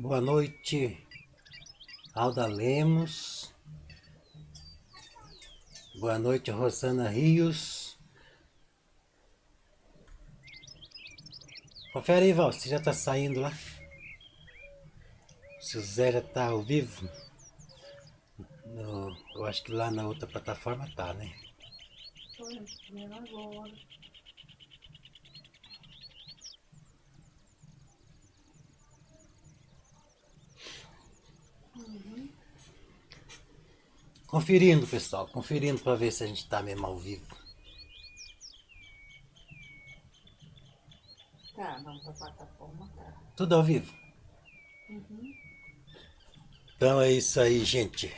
Boa noite, Alda Lemos. Boa noite, Rosana Rios. Confere aí, Val, se já tá saindo lá. Se o Zé já tá ao vivo. Eu acho que lá na outra plataforma tá, né? Tô vendo agora. Conferindo, pessoal. Conferindo pra ver se a gente tá mesmo ao vivo. Tá, vamos pra plataforma, tá. Tudo ao vivo. Então é isso aí, gente.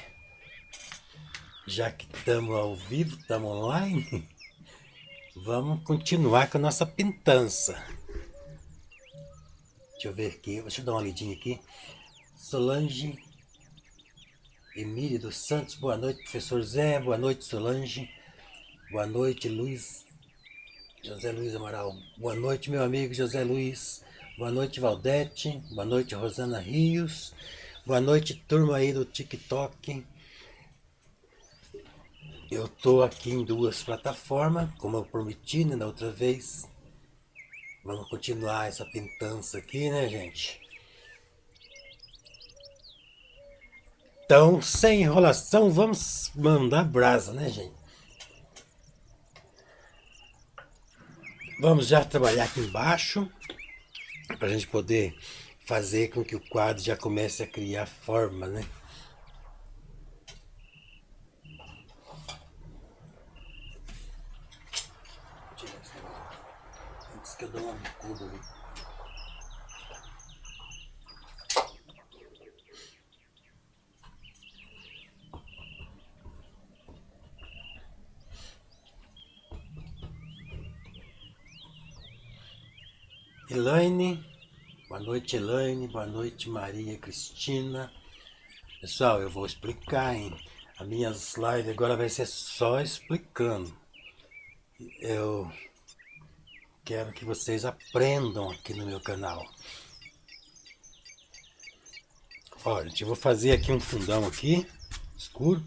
Já que estamos ao vivo, estamos online, vamos continuar com a nossa pintança. Deixa eu ver aqui, deixa eu dar uma lidinha aqui. Solange Emília dos Santos, boa noite, professor Zé, boa noite, Solange, boa noite, José Luiz Amaral, boa noite, meu amigo José Luiz, boa noite, Valdete, boa noite, Rosana Rios, boa noite, turma aí do TikTok. Eu tô aqui em duas plataformas, como eu prometi, né, da outra vez. Vamos continuar essa pintança aqui, né, gente? Então, sem enrolação, vamos mandar brasa, né, gente? Vamos já trabalhar aqui embaixo, para a gente poder fazer com que o quadro já comece a criar forma, né? Antes que eu dou uma bicuda ali. Elaine, boa noite, Elaine, boa noite, Maria Cristina. Pessoal, eu vou explicar, hein? As minhas lives agora vai ser só explicando. Eu quero que vocês aprendam aqui no meu canal. Olha, gente, eu vou fazer aqui um fundão aqui, escuro,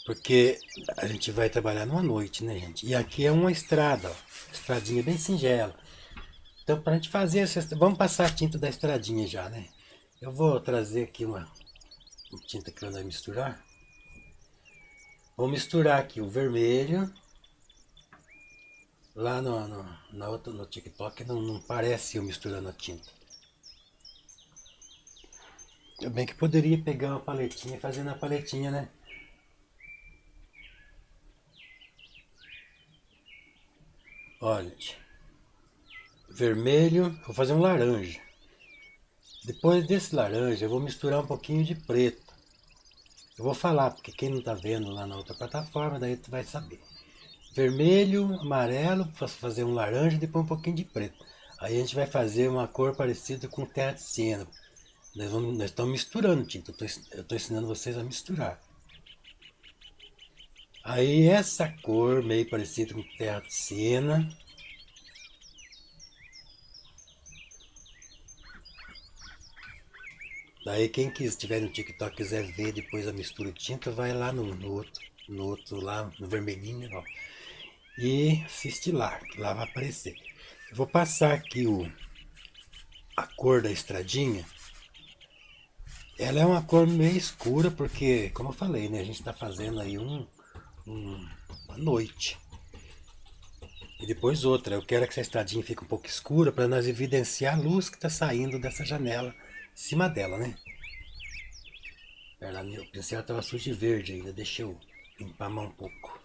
porque a gente vai trabalhar numa noite, né, gente? E aqui é uma estrada, ó, estradinha bem singela. Então, pra gente fazer essa, vamos passar a tinta da estradinha já, né? Eu vou trazer aqui uma tinta que eu vou misturar. Vou misturar aqui o vermelho. Lá no TikTok não parece eu misturando a tinta. Eu bem que poderia pegar uma paletinha e fazer na paletinha, né? Olha, vermelho, vou fazer um laranja. Depois desse laranja eu vou misturar um pouquinho de preto. Eu vou falar, porque quem não tá vendo lá na outra plataforma, daí tu vai saber. Vermelho, amarelo, fazer um laranja e depois um pouquinho de preto. Aí a gente vai fazer uma cor parecida com terra de siena. Nós estamos misturando tinta, eu estou ensinando vocês a misturar. Aí essa cor meio parecida com terra de siena. Daí quem estiver no TikTok quiser ver depois a mistura de tinta, vai lá no outro lá, no vermelhinho, ó, e assiste lá, que lá vai aparecer. Eu vou passar aqui a cor da estradinha. Ela é uma cor meio escura porque, como eu falei, né, a gente está fazendo aí uma noite. E depois outra, eu quero que essa estradinha fique um pouco escura para nós evidenciar a luz que está saindo dessa janela em cima dela, né? O pincel estava sujo de verde ainda, deixa eu limpar a mão um pouco.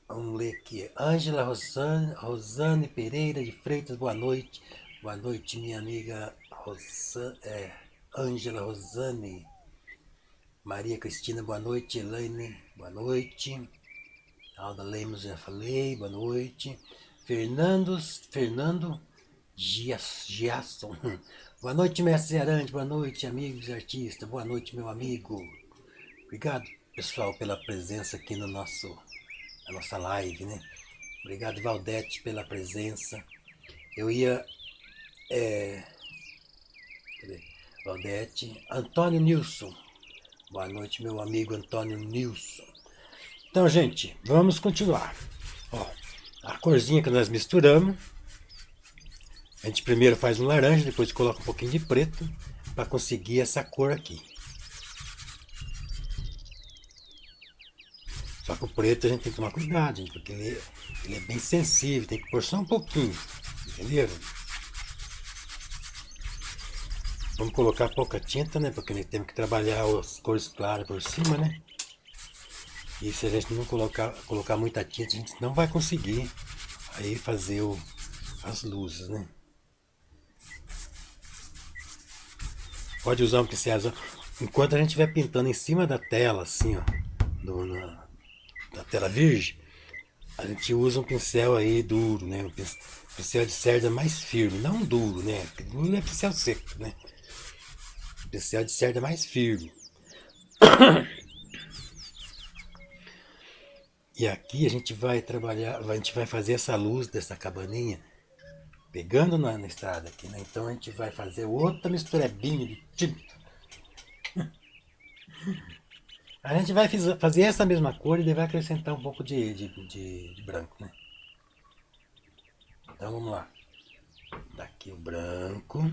Vamos ler aqui. Ângela Rosane Pereira de Freitas, boa noite. Boa noite, minha amiga Ângela Rosane. Maria Cristina, boa noite. Elaine, boa noite. Alda Lemos, já falei, boa noite. Fernando Giasson. Boa noite, mestre Arante, boa noite, amigos e artistas. Boa noite, meu amigo. Obrigado, pessoal, pela presença aqui na nossa live, né? Obrigado, Valdete, pela presença. Eu ia... Cadê? Valdete. Antônio Nilson. Boa noite, meu amigo Antônio Nilson. Então, gente, vamos continuar. Ó, a corzinha que nós misturamos, a gente primeiro faz um laranja, depois coloca um pouquinho de preto para conseguir essa cor aqui. Só que o preto a gente tem que tomar cuidado, gente, porque ele é bem sensível, tem que pôr só um pouquinho, entenderam? Vamos colocar pouca tinta, né? Porque nós temos que trabalhar as cores claras por cima, né? E se a gente não colocar muita tinta, a gente não vai conseguir aí fazer as luzes, né? Pode usar um pincel azul. Enquanto a gente estiver pintando em cima da tela, assim, ó, da tela virgem, a gente usa um pincel aí duro, né? Um pincel de cerda mais firme, não duro, né? Porque duro é pincel seco, né? Pincel de cerda mais firme. E aqui a gente vai trabalhar, a gente vai fazer essa luz dessa cabaninha pegando na estrada aqui, né? Então a gente vai fazer outra misturebinha de tinta. A gente vai fazer essa mesma cor e vai acrescentar um pouco de branco, né? Então vamos lá. Daqui o branco.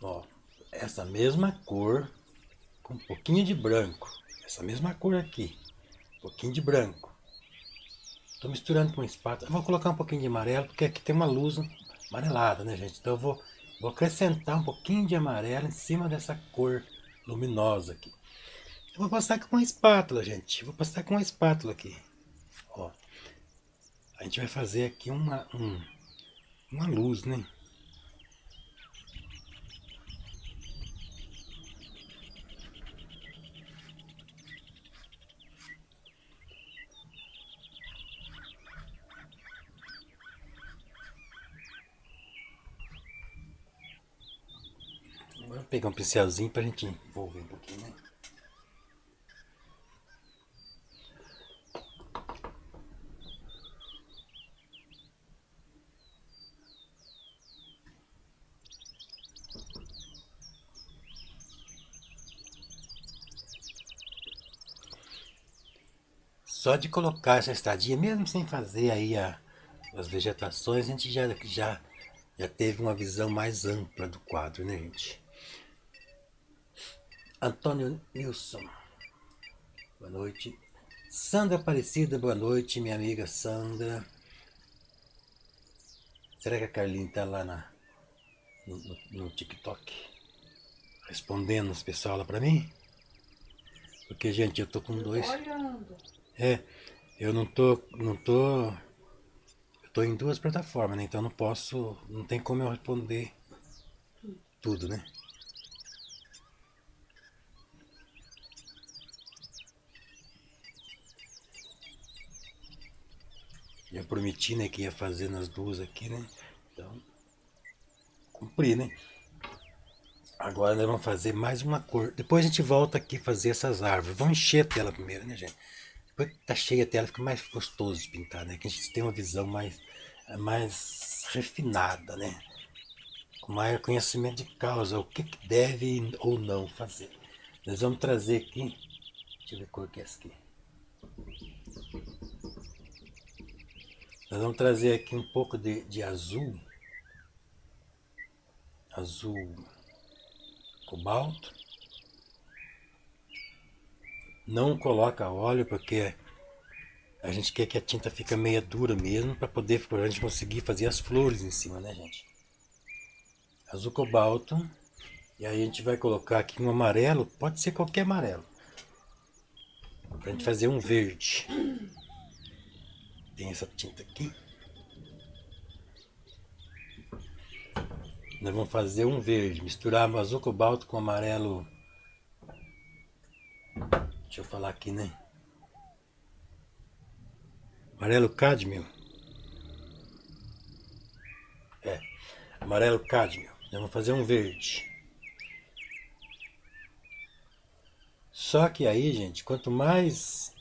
Ó, essa mesma cor com um pouquinho de branco. Essa mesma cor aqui. Um pouquinho de branco. Estou misturando com espátula. Eu vou colocar um pouquinho de amarelo, porque aqui tem uma luz amarelada, né, gente? Então eu vou acrescentar um pouquinho de amarelo em cima dessa cor luminosa aqui. Eu vou passar com uma espátula, gente. Vou passar com uma espátula aqui. Ó. A gente vai fazer aqui uma luz, né? Vou pegar um pincelzinho pra gente envolver um pouquinho, né? Só de colocar essa estradinha, mesmo sem fazer aí as vegetações, a gente já teve uma visão mais ampla do quadro, né, gente? Antônio Nilson, boa noite. Sandra Aparecida, boa noite, minha amiga Sandra. Será que a Carlinha tá lá no TikTok respondendo as pessoas lá pra mim? Porque, gente, eu tô com dois. Olhando. Eu não tô. Eu tô em duas plataformas, né? Então não posso. Não tem como eu responder tudo, né? Eu prometi, né, que ia fazer nas duas aqui, né? Então, cumpri, né? Agora nós vamos fazer mais uma cor. Depois a gente volta aqui fazer essas árvores. Vamos encher a tela primeiro, né, gente? Depois que tá cheia a tela, fica mais gostoso de pintar, né? Que a gente tem uma visão mais refinada, né? Com maior conhecimento de causa, o que deve ou não fazer. Nós vamos trazer aqui. Deixa eu ver qual que é essa aqui. Nós vamos trazer aqui um pouco de azul. Azul cobalto. Não coloca óleo porque a gente quer que a tinta fique meia dura mesmo para a gente conseguir fazer as flores em cima, né, gente? Azul cobalto. E aí a gente vai colocar aqui um amarelo, pode ser qualquer amarelo. Pra gente fazer um verde. Tem essa tinta aqui. Nós vamos fazer um verde, misturar azul cobalto com amarelo. Deixa eu falar aqui, né? Amarelo cádmio. Amarelo cádmio. Nós vamos fazer um verde. Só que aí, gente, quanto mais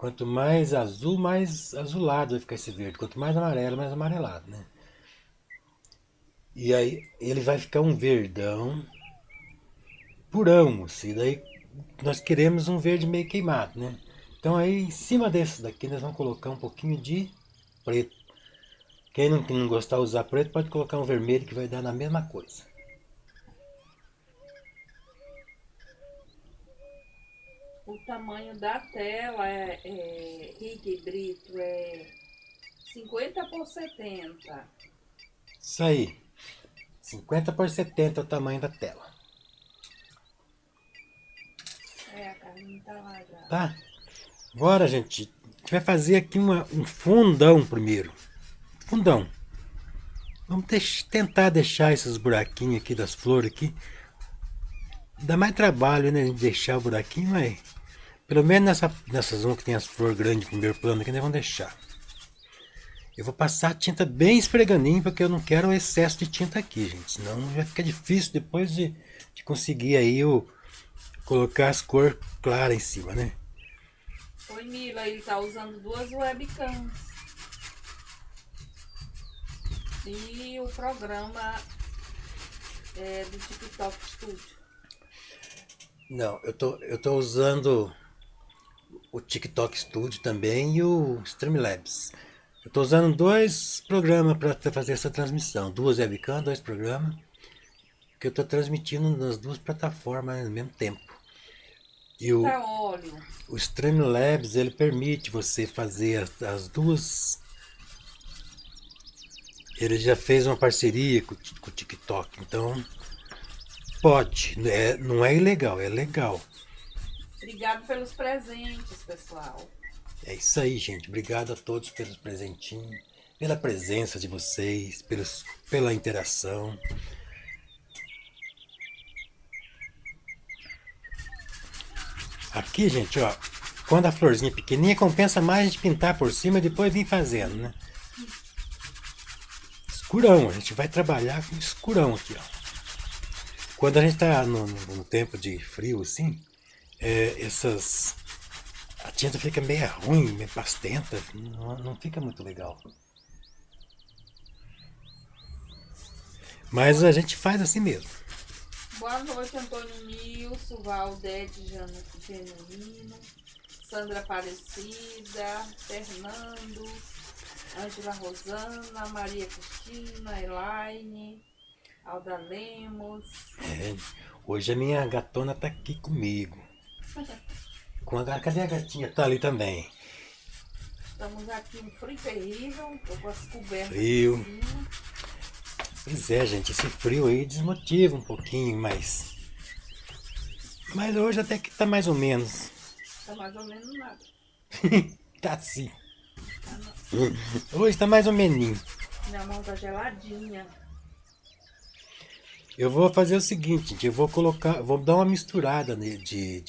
Quanto mais azul, mais azulado vai ficar esse verde. Quanto mais amarelo, mais amarelado, né? E aí ele vai ficar um verdão purão, assim. Daí nós queremos um verde meio queimado, né? Então aí em cima desse daqui nós vamos colocar um pouquinho de preto. Quem não gostar de usar preto pode colocar um vermelho que vai dar na mesma coisa. O tamanho da tela Rick Brito, é 50 por 70. Isso aí. 50 por 70 é o tamanho da tela. A carne tá lá já. Tá? Agora, gente vai fazer aqui um fundão primeiro. Fundão. Vamos tentar deixar esses buraquinhos aqui das flores aqui. Dá mais trabalho, né? De deixar o buraquinho, mas pelo menos nessas uma que tem as flores grandes, primeiro plano aqui, nós vamos deixar. Eu vou passar a tinta bem esfreganinho, porque eu não quero o excesso de tinta aqui, gente. Senão vai ficar difícil depois de conseguir aí colocar as cores claras em cima, né? Oi, Mila, ele tá usando 2 webcams. E o programa do TikTok Studio. Não, eu tô usando o TikTok Studio também e o Streamlabs. Eu tô usando 2 programas para fazer essa transmissão. 2 webcams, 2 programas. Que eu tô transmitindo nas 2 plataformas ao mesmo tempo. E Tá óleo. o Streamlabs, ele permite você fazer as 2. Ele já fez uma parceria com o TikTok, então pode. Não é ilegal, é legal. Obrigado pelos presentes, pessoal. É isso aí, gente. Obrigado a todos pelos presentinhos, pela presença de vocês, pela interação. Aqui, gente, ó, quando a florzinha é pequenininha, compensa mais a gente pintar por cima e depois vir fazendo, né? Escurão, a gente vai trabalhar com escurão aqui, ó. Quando a gente tá no tempo de frio, assim, a tinta fica meio ruim, meio pastenta, não fica muito legal. Mas a gente faz assim mesmo. Boa noite, Antônio Nilson, Valdete Genuíno, Sandra Aparecida, Fernando, Ângela Rosana, Maria Cristina, Elaine, Alda Lemos. Hoje a minha gatona tá aqui comigo. Cadê a gatinha? Tá ali também. Estamos aqui um frio terrível, tô com as cobertas Frio. em cima. Pois é, gente, esse frio aí desmotiva um pouquinho, mas hoje até que tá mais ou menos. Tá mais ou menos nada. Tá sim. Hoje tá mais ou menos. Minha mão tá geladinha. Eu vou fazer o seguinte, gente, vou dar uma misturada de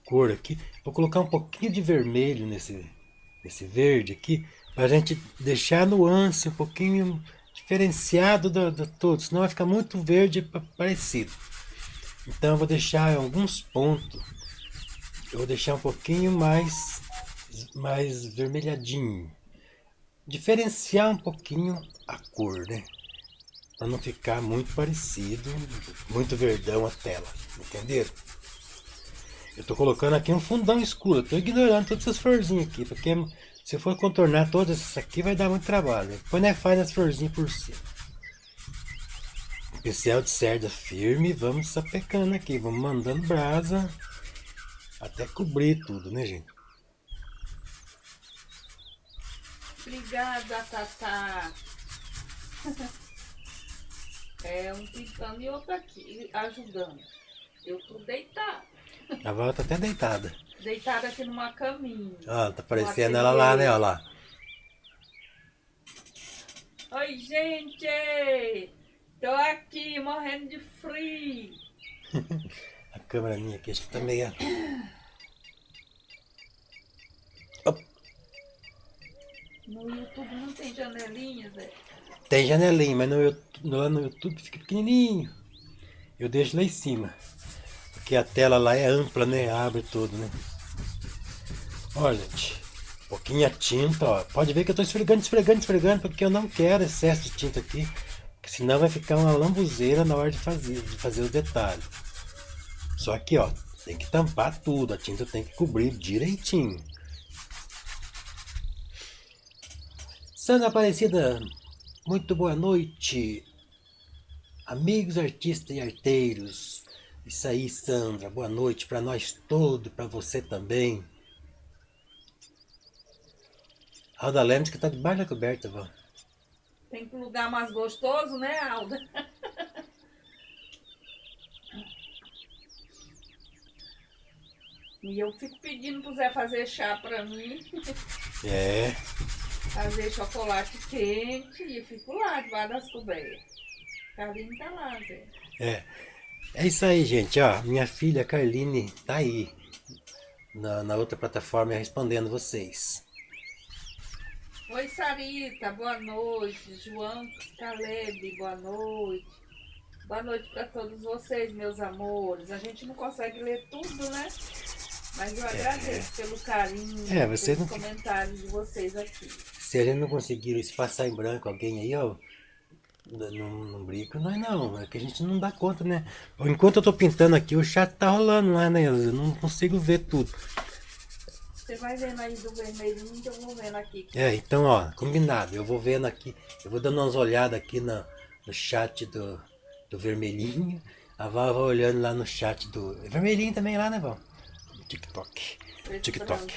cor aqui. Vou colocar um pouquinho de vermelho nesse verde aqui, pra gente deixar a nuance um pouquinho diferenciado de todos, senão vai ficar muito verde parecido. Então eu vou deixar em alguns pontos, eu vou deixar um pouquinho mais vermelhadinho, diferenciar um pouquinho a cor, né? Para não ficar muito parecido, muito verdão a tela, entenderam? Eu tô colocando aqui um fundão escuro, eu tô ignorando todas essas florzinhas aqui, porque se eu for contornar todas essas aqui vai dar muito trabalho. Depois nós faz as florzinhas por cima. Especial de cerda firme, vamos sapecando aqui, vamos mandando brasa até cobrir tudo, né, gente? Obrigada, Tatá. Um pintando e outro aqui, ajudando. Eu tô deitada. A Val tá até deitada. Deitada aqui numa caminha. Ó, tá parecendo ela lá, né? Ó lá. Oi, gente! Tô aqui morrendo de frio. A câmera minha aqui, acho que tá meio... No YouTube não tem janelinhas, Tem janelinha, mas lá no YouTube fica pequenininho. Eu deixo lá em cima. Porque a tela lá é ampla, né? Abre tudo, né? Olha, gente, pouquinha tinta, ó. Pode ver que eu tô esfregando, porque eu não quero excesso de tinta aqui, porque senão vai ficar uma lambuzeira na hora de fazer os detalhes. Só que, ó, tem que tampar tudo, a tinta tem que cobrir direitinho. Sandra Aparecida, muito boa noite, amigos artistas e arteiros. Isso aí, Sandra, boa noite para nós todos, para você também. Alda Lemos que tá debaixo da coberta, vó. Tem que lugar mais gostoso, né, Alda? E eu fico pedindo pro Zé fazer chá pra mim, É, fazer chocolate quente, e eu fico lá debaixo das cobertas. Carlinhos tá lá, Zé. é. É isso aí, gente, ó. Minha filha Carline tá aí na outra plataforma respondendo vocês. Oi, Sarita, boa noite. João Caleb, boa noite. Boa noite para todos vocês, meus amores. A gente não consegue ler tudo, né? Mas eu agradeço pelo carinho, Você pelos não. comentários de vocês aqui. Se a gente não conseguir se passar em branco alguém aí, ó, não brinca, nós não. É que a gente não dá conta, né? Enquanto eu tô pintando aqui, o chat tá rolando lá, né? Eu não consigo ver tudo. Você vai vendo aí do vermelhinho que eu vou vendo aqui. Então, ó, combinado. Eu vou vendo aqui, eu vou dando umas olhadas aqui no chat do vermelhinho. A Val vai olhando lá no chat do. É vermelhinho também lá, né, Val? TikTok. Preto e TikTok. branco.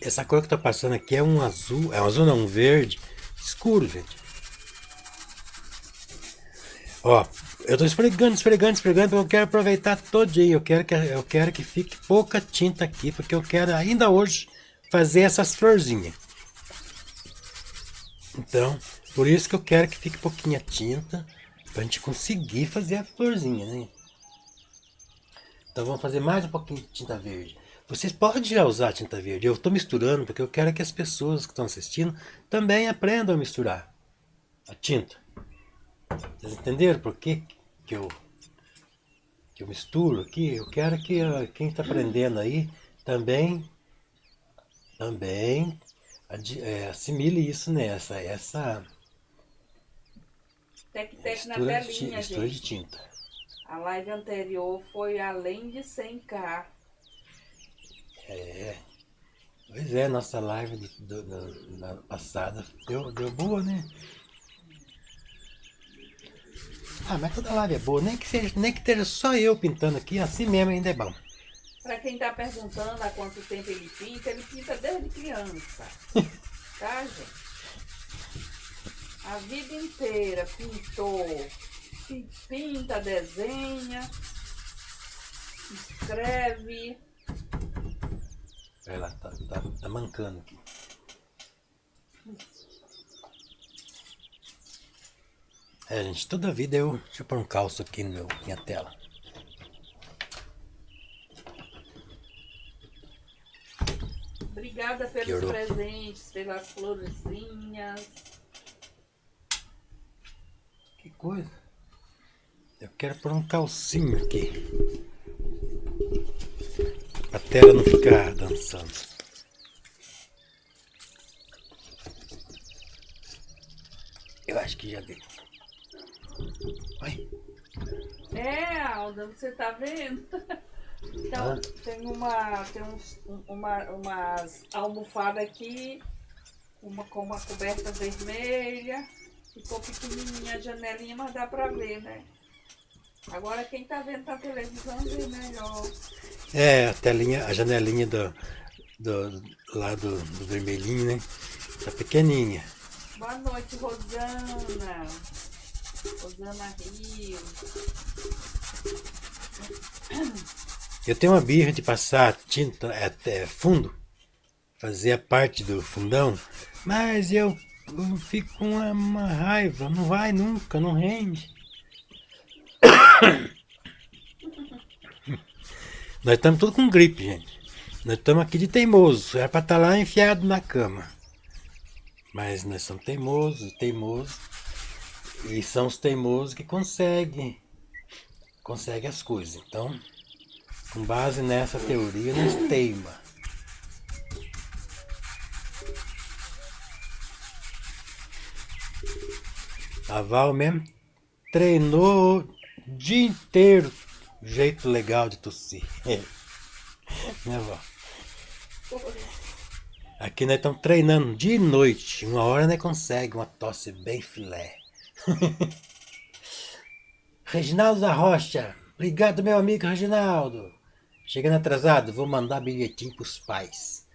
Essa cor que tá passando aqui é um azul. É um azul não, um verde. Escuro, gente. Ó, eu tô esfregando, porque eu quero aproveitar todo dia. Eu quero que fique pouca tinta aqui, porque eu quero ainda hoje fazer essas florzinhas. Então, por isso que eu quero que fique pouquinha tinta, pra gente conseguir fazer a florzinha, né? Então vamos fazer mais um pouquinho de tinta verde. Vocês podem já usar tinta verde. Eu estou misturando porque eu quero que as pessoas que estão assistindo também aprendam a misturar a tinta. Vocês entenderam por que eu misturo aqui? Eu quero que quem está aprendendo aí também assimile isso nessa essa Tec-tec na mistura telinha, mistura de gente. tinta. A live anterior foi além de 100k. Pois é, nossa live na passada deu boa, né? Ah, mas toda live é boa, nem que esteja só eu pintando aqui, assim mesmo ainda é bom. Para quem tá perguntando há quanto tempo ele pinta desde criança. Tá, gente? A vida inteira pintou. Pinta, desenha, escreve. Olha lá, tá mancando aqui. Gente, toda a vida eu... Deixa eu pôr um calço aqui na minha tela. Obrigada pelos Piorou. presentes, pelas florzinhas. Que coisa. Eu quero pôr um calcinho aqui. A tela não ficar dançando. Eu acho que já deu. Vai. Alda, você tá vendo? Então, tem umas almofadas aqui, com uma coberta vermelha. Ficou pequenininha a janelinha, mas dá pra ver, né? Agora quem tá vendo na televisão vê melhor. A telinha, a janelinha do vermelhinho, né? Tá pequenininha. Boa noite, Rosana. Rosana Rio. Eu tenho uma birra de passar tinta até fundo, fazer a parte do fundão, mas eu fico com uma raiva, não vai nunca, não rende. Nós estamos todos com gripe, gente. Nós estamos aqui de teimoso, era para estar lá enfiado na cama. Mas nós somos teimosos, e são os teimosos que conseguem as coisas. Então, Com base nessa teoria, nós teima. A Val mesmo treinou o dia inteiro. Jeito legal de tossir. Né, Val? Aqui nós estamos treinando dia e noite. Uma hora nós consegue uma tosse bem filé. Reginaldo da Rocha. Obrigado, meu amigo Reginaldo. Chegando atrasado, vou mandar bilhetinho pros pais.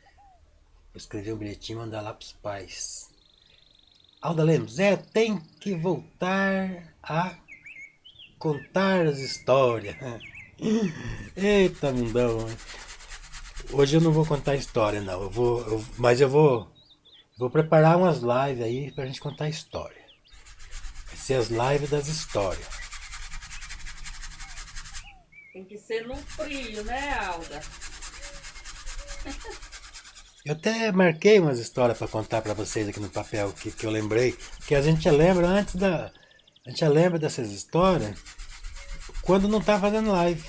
Vou escrever um bilhetinho e mandar lá pros pais. Alda Lemos, tem que voltar a contar as histórias. Eita, mundão. Hoje eu não vou contar história, não. Mas eu vou preparar umas lives aí pra gente contar história. Vai ser as lives das histórias. Tem que ser no frio, né, Alda? Eu até marquei umas histórias para contar para vocês aqui no papel que eu lembrei, que a gente já lembra a gente já lembra dessas histórias quando não tá fazendo live.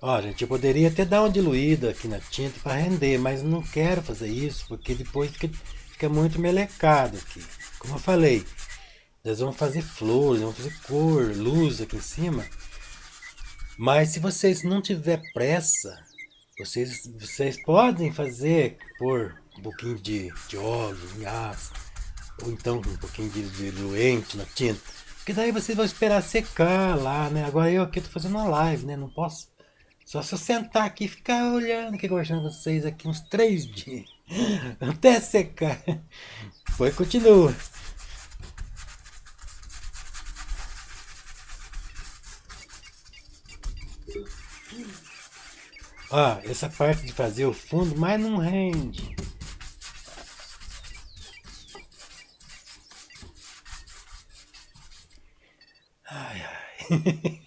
Ó, gente, eu poderia até dar uma diluída aqui na tinta para render, mas não quero fazer isso porque depois fica muito melecado aqui. Como eu falei, nós vamos fazer flores, vamos fazer cor, luz aqui em cima. Mas se vocês não tiver pressa, vocês podem fazer, pôr um pouquinho de óleo em aço, ou então um pouquinho de diluente na tinta, porque daí vocês vão esperar secar lá, né? Agora eu aqui tô fazendo uma live, né? Não posso. Só se eu sentar aqui e ficar olhando aqui, conversando com vocês aqui uns 3 dias, até secar. Depois continua. Ó, essa parte de fazer o fundo, mas não rende. Ai, ai.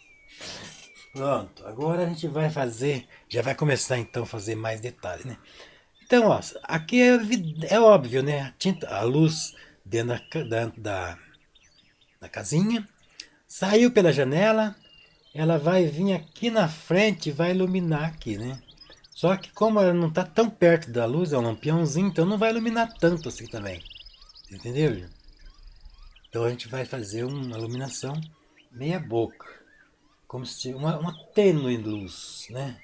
Pronto, agora a gente vai fazer, já vai começar então a fazer mais detalhes, né? Então, ó, aqui é óbvio, né? A luz dentro da casinha, saiu pela janela, ela vai vir aqui na frente e vai iluminar aqui, né? Só que como ela não está tão perto da luz, é um lampiãozinho, então não vai iluminar tanto assim também. Entendeu? Então a gente vai fazer uma iluminação meia boca. Como se uma tênue luz, né?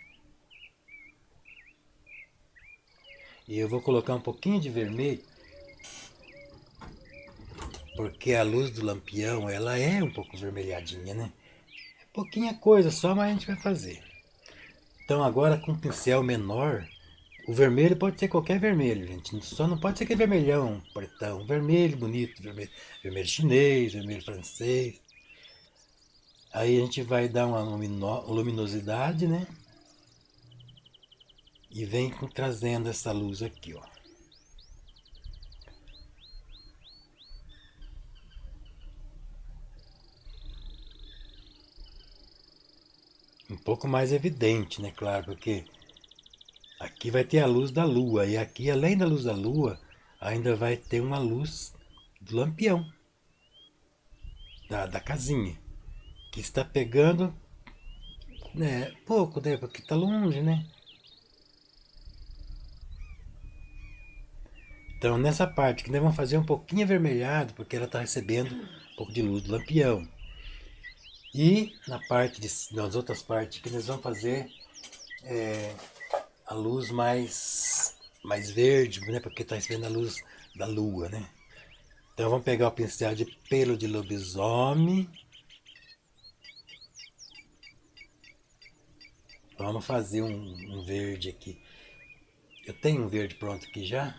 E eu vou colocar um pouquinho de vermelho, porque a luz do lampião, ela é um pouco vermelhadinha, né? Pouquinha coisa só, mas a gente vai fazer. Então agora com um pincel menor, o vermelho pode ser qualquer vermelho, gente. Só não pode ser aquele vermelhão, pretão. Vermelho bonito, vermelho chinês, vermelho francês. Aí a gente vai dar uma luminosidade, né? E vem trazendo essa luz aqui, ó. Um pouco mais evidente, né? Claro, porque aqui vai ter a luz da lua. E aqui, além da luz da lua, ainda vai ter uma luz do lampião. Da casinha. Que está pegando, né? Pouco, né? Porque está longe, né? Então, nessa parte que nós vamos fazer um pouquinho avermelhado, porque ela está recebendo um pouco de luz do lampião. E nas outras partes que nós vamos fazer a luz mais verde, né? Porque está recebendo a luz da lua, né? Então vamos pegar o pincel de pelo de lobisomem. Vamos fazer um verde aqui. Eu tenho um verde pronto aqui já.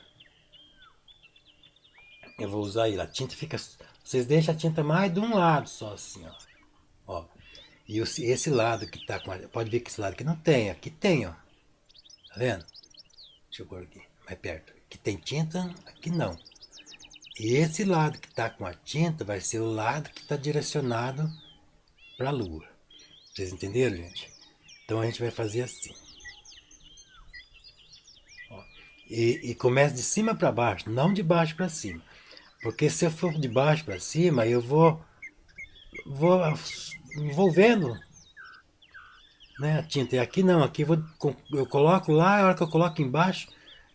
Eu vou usar ele. A tinta fica... Vocês deixam a tinta mais de um lado só, assim, ó. Ó. E esse lado que tá com... Pode ver que esse lado aqui não tem. Aqui tem, ó. Tá vendo? Deixa eu pôr aqui, mais perto. Aqui tem tinta, aqui não. E esse lado que tá com a tinta vai ser o lado que tá direcionado pra lua. Vocês entenderam, gente? Então a gente vai fazer assim. Ó. E começa de cima para baixo, não de baixo para cima. Porque se eu for de baixo para cima, eu vou envolvendo, né, a tinta. E aqui não, aqui eu coloco lá, a hora que eu coloco embaixo,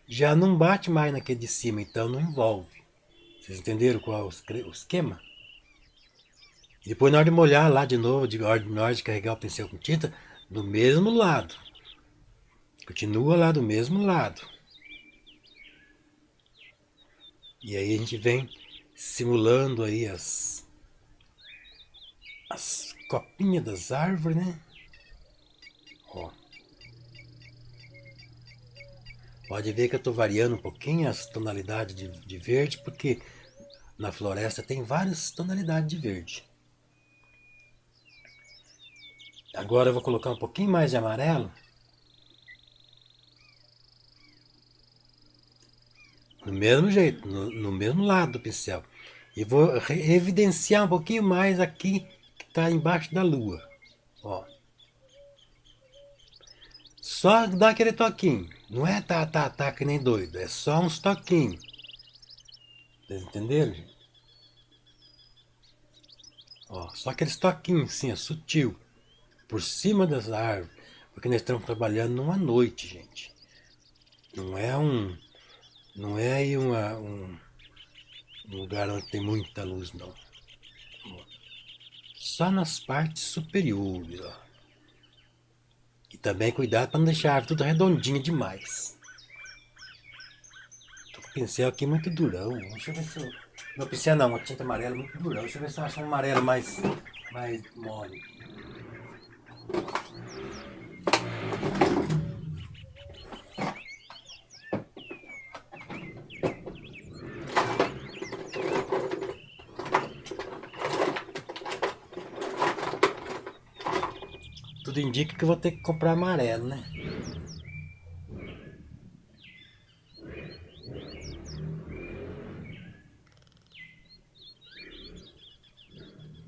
já não bate mais naquele de cima, então não envolve. Vocês entenderam qual é o esquema? E depois na hora de molhar lá de novo, na hora de carregar o pincel com tinta, do mesmo lado. Continua lá do mesmo lado. E aí a gente vem simulando aí as copinhas das árvores, né? Ó. Pode ver que eu estou variando um pouquinho as tonalidades de verde, porque na floresta tem várias tonalidades de verde. Agora eu vou colocar um pouquinho mais de amarelo. No mesmo jeito, no mesmo lado do pincel. E vou evidenciar um pouquinho mais aqui que está embaixo da lua. Ó. Só dá aquele toquinho. Não é tá que nem doido. É só uns toquinhos. Vocês entenderam, gente? Ó, só aqueles toquinhos assim, é sutil. Por cima das árvores. Porque nós estamos trabalhando numa noite, gente. Não é Não é aí um lugar onde tem muita luz, não. Só nas partes superiores, ó. E também cuidado para não deixar a árvore tudo redondinha demais. Tô com o pincel aqui muito durão. Deixa eu ver se eu... Meu pincel não, a tinta amarela é muito durão. Deixa eu ver se eu acho um amarelo mais mole. Tudo indica que eu vou ter que comprar amarelo, né?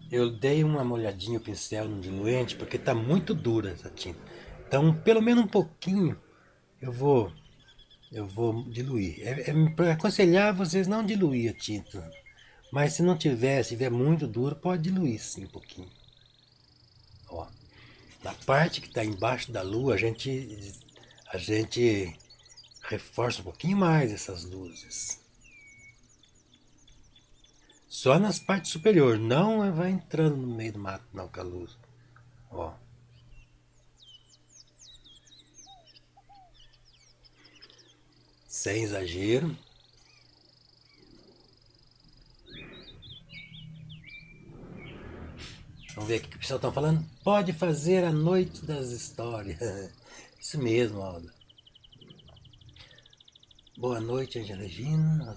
Eu dei uma molhadinha o pincel no diluente porque tá muito dura essa tinta. Então, pelo menos um pouquinho eu vou diluir. Para aconselhar vocês não diluir a tinta. Mas se não tiver, se tiver muito duro, pode diluir sim um pouquinho. Ó, na parte que está embaixo da lua, a gente reforça um pouquinho mais essas luzes. Só nas partes superiores, não vai entrando no meio do mato não com a luz. Ó. Sem exagero. Vamos ver o que o pessoal está falando. Pode fazer a noite das histórias. Isso mesmo, Alda. Boa noite, Angela Regina.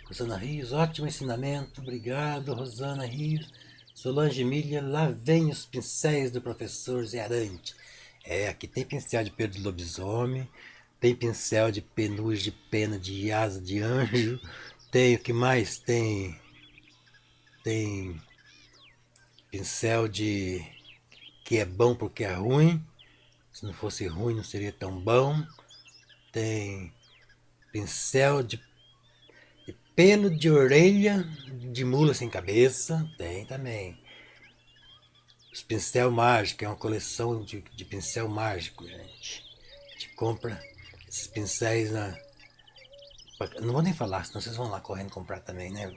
Rosana Rios, ótimo ensinamento. Obrigado, Rosana Rios. Solange Milha, lá vem os pincéis do professor Zé Arante. É, aqui tem pincel de pelo de lobisomem, tem pincel de penugem de pena de asa de anjo, tem o que mais? Tem pincel de que é bom porque é ruim. Se não fosse ruim não seria tão bom. Tem pincel de pelo de orelha de mula sem cabeça. Tem também. Os pincel mágico, é uma coleção de pincel mágico, gente. A gente compra esses pincéis na... Não vou nem falar, senão vocês vão lá correndo comprar também, né?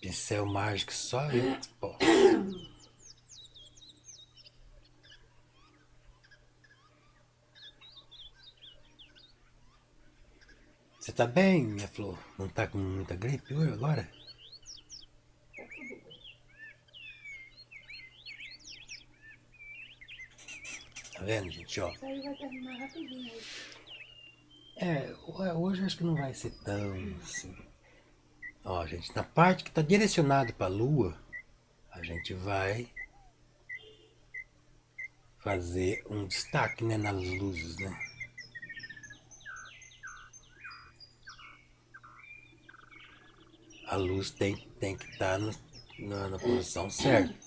Pincel mágico só eu. Pô. Você tá bem, minha flor? Não tá com muita gripe hoje agora? Tá vendo, gente, ó? Isso aí vai terminar rapidinho hoje. Hoje eu acho que não vai ser tão assim. Ó, gente, na parte que tá direcionado pra lua, a gente vai fazer um destaque, né, nas luzes, né? A luz tem que estar na posição certa.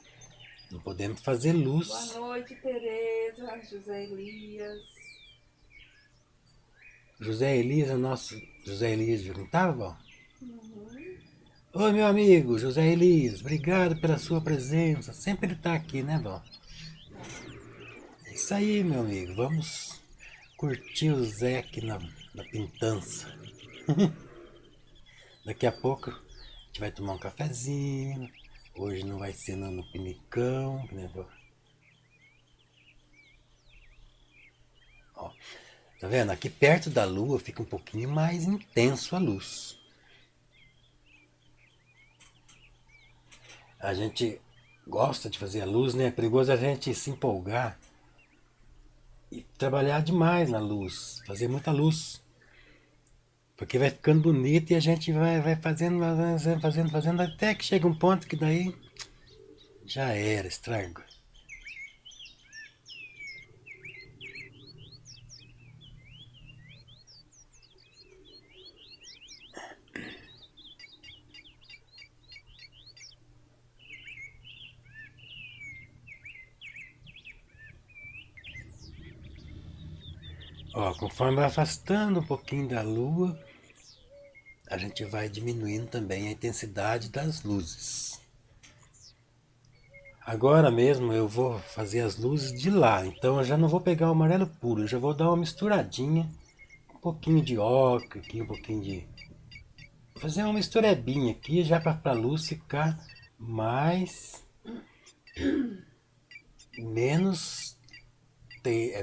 Não podemos fazer luz. Boa noite, Tereza, José Elias. José Elias é nosso José Elias de Juntava? Uhum. Oi, meu amigo José Elias, obrigado pela sua presença. Sempre ele tá aqui, né, vó? É isso aí, meu amigo. Vamos curtir o Zé aqui na pintança. Daqui a pouco a gente vai tomar um cafezinho. Hoje não vai ser no pinicão, né, vó? Ó, tá vendo? Aqui perto da lua fica um pouquinho mais intenso a luz. A gente gosta de fazer a luz, né? É perigoso a gente se empolgar e trabalhar demais na luz, fazer muita luz. Porque vai ficando bonito e a gente vai fazendo, até que chega um ponto que daí já era, estraga. Ó, conforme vai afastando um pouquinho da lua, a gente vai diminuindo também a intensidade das luzes. Agora mesmo eu vou fazer as luzes de lá, então eu já não vou pegar o amarelo puro, eu já vou dar uma misturadinha, um pouquinho de ocre aqui, um pouquinho de... Vou fazer uma misturebinha aqui já para a luz ficar mais... menos...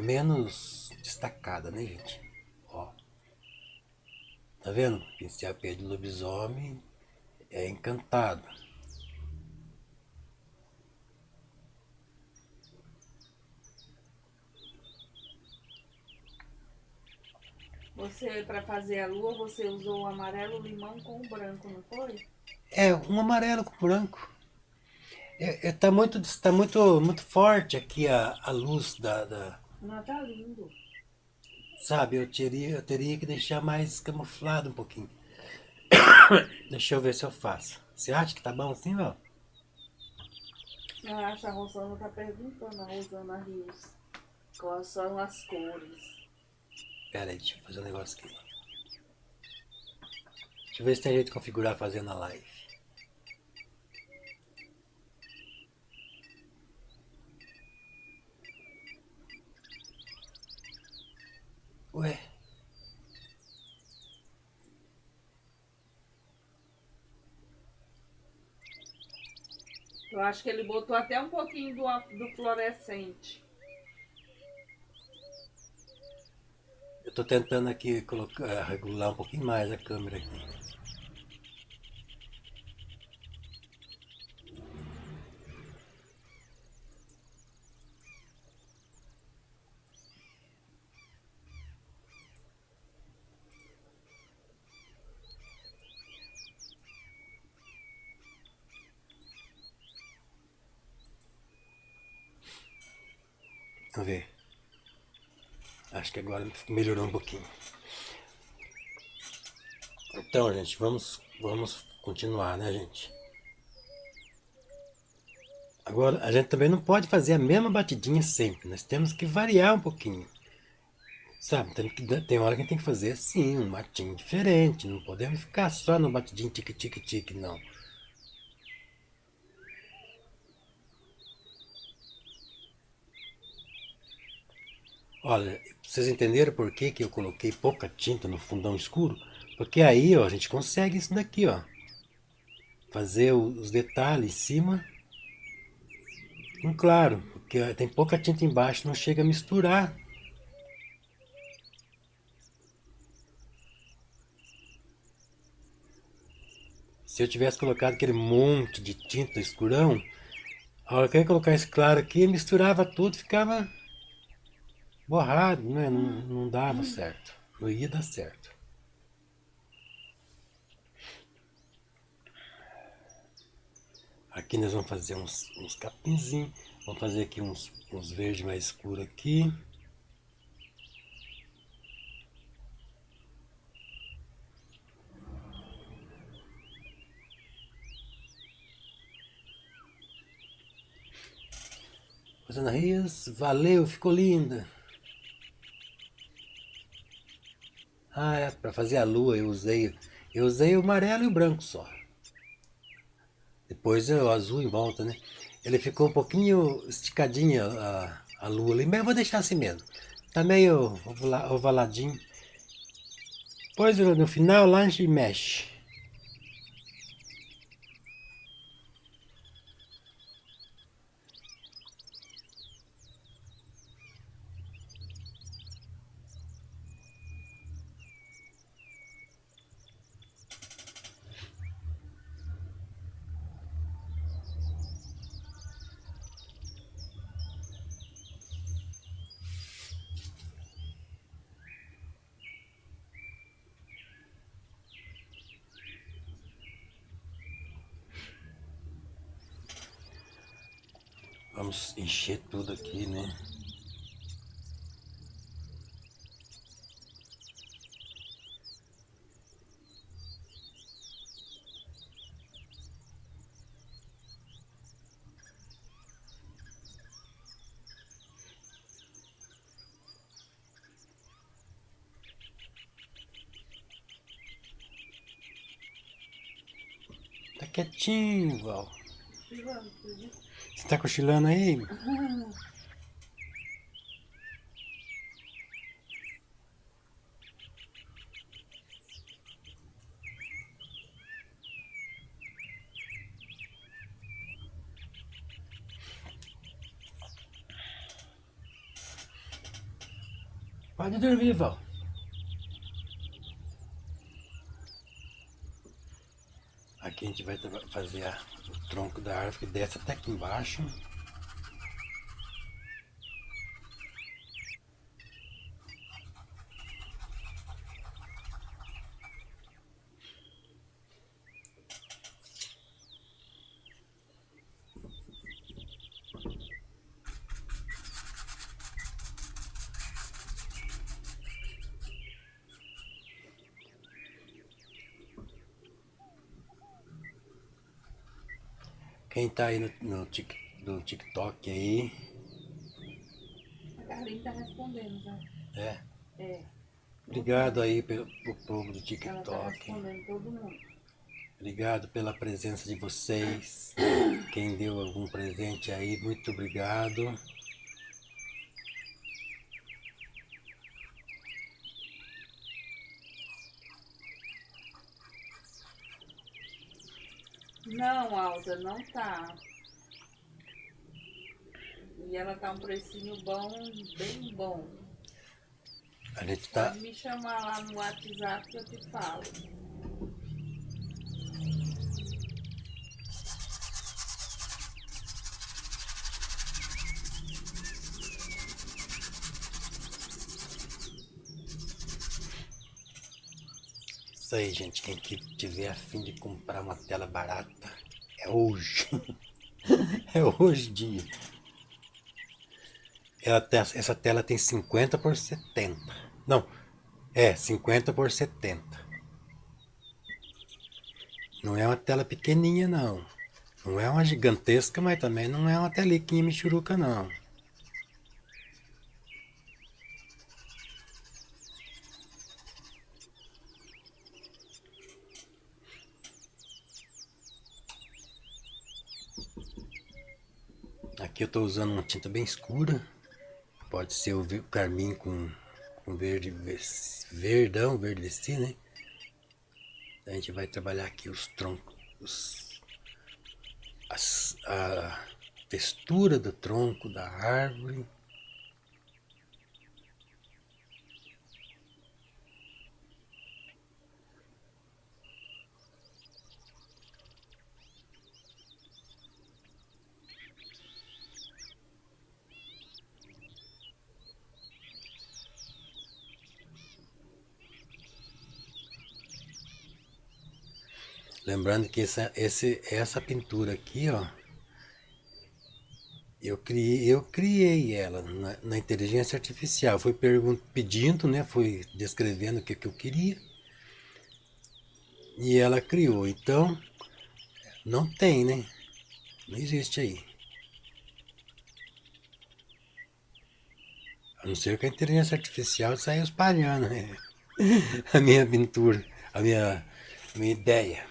menos destacada, né, gente? Ó, tá vendo? Pincel pé de lobisomem é encantado. Você, para fazer a lua, você usou o amarelo limão com o branco, não foi? É, um amarelo com branco. Tá muito forte aqui a luz Não, tá lindo. sabe, eu teria que deixar mais camuflado um pouquinho. Deixa eu ver se eu faço. Você acha que tá bom assim, não? Eu acho a Rosana tá perguntando, a Rosana Rios, quais são as cores. Pera aí, deixa eu fazer um negócio aqui. Deixa eu ver se tem jeito de configurar fazendo a live. Ué, Eu acho que ele botou até um pouquinho do fluorescente. eu tô tentando aqui regular um pouquinho mais a câmera aqui. Vamos ver. Acho que agora melhorou um pouquinho. Então, gente, vamos continuar, né, gente? Agora, a gente também não pode fazer a mesma batidinha sempre. Nós temos que variar um pouquinho. Sabe, tem hora que a gente tem que fazer assim, um batidinho diferente. Não podemos ficar só no batidinho tique-tique-tique, não. Olha, vocês entenderam por que que eu coloquei pouca tinta no fundão escuro? Porque aí, ó, a gente consegue isso daqui, ó. Fazer os detalhes em cima, claro, porque ó, tem pouca tinta embaixo, não chega a misturar. Se eu tivesse colocado aquele monte de tinta escurão, a hora que eu ia colocar esse claro aqui, misturava tudo, ficava borrado, né? Não dava certo. Não ia dar certo. Aqui nós vamos fazer uns capinzinhos. Vamos fazer aqui uns verdes mais escuros aqui. Rosana Rios, valeu, ficou linda. Ah, é, para fazer a lua eu usei o amarelo e o branco só. Depois o azul em volta, né? Ele ficou um pouquinho esticadinho a lua ali, mas eu vou deixar assim mesmo. Tá meio ovaladinho. Depois no final lá a gente mexe. Vamos encher tudo aqui, né? Tá quietinho, Val. Você tá cochilando aí? Pode dormir, Val. Aqui a gente vai fazer o tronco da árvore que desce até aqui embaixo. Quem tá aí no TikTok aí, A Carlinha tá respondendo já. é. É, Obrigado aí pro povo do ela tá TikTok. respondendo todo mundo. Obrigado pela presença de vocês. Quem deu algum presente aí, muito obrigado. Não, Alda, não tá. E ela tá um precinho bom, bem bom. A gente tá. Pode me chamar lá no WhatsApp que eu te falo. Isso aí, gente. Quem tiver a fim de comprar uma tela barata, é hoje. É hoje o dia. Essa tela tem 50 por 70. Não, 50 por 70. Não é uma tela pequenininha, não. Não é uma gigantesca, mas também não é uma teliquinha michuruca, não. Aqui eu estou usando uma tinta bem escura. Pode ser o carmim com verde, verdão, verde vestido, né? A gente vai trabalhar aqui os troncos, a textura do tronco da árvore. Lembrando que essa pintura aqui, ó, eu criei ela na inteligência artificial. Fui pedindo, né? Fui descrevendo o que eu queria. E ela criou. Então, não tem, né? Não existe aí. A não ser que a inteligência artificial saia espalhando, né? A minha pintura, a minha ideia.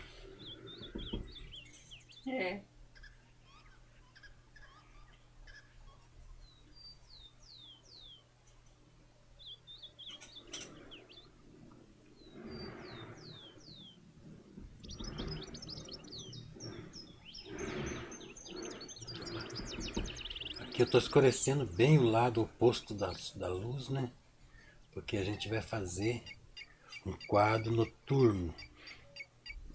eu estou escurecendo bem o lado oposto da luz, né? Porque a gente vai fazer um quadro noturno.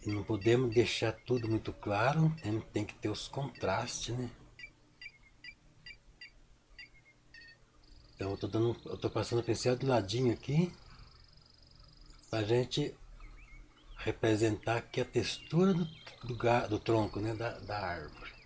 E não podemos deixar tudo muito claro, tem que ter os contrastes, né? Então eu tô passando o pincel do ladinho aqui, pra gente representar aqui a textura do tronco, né? Da árvore.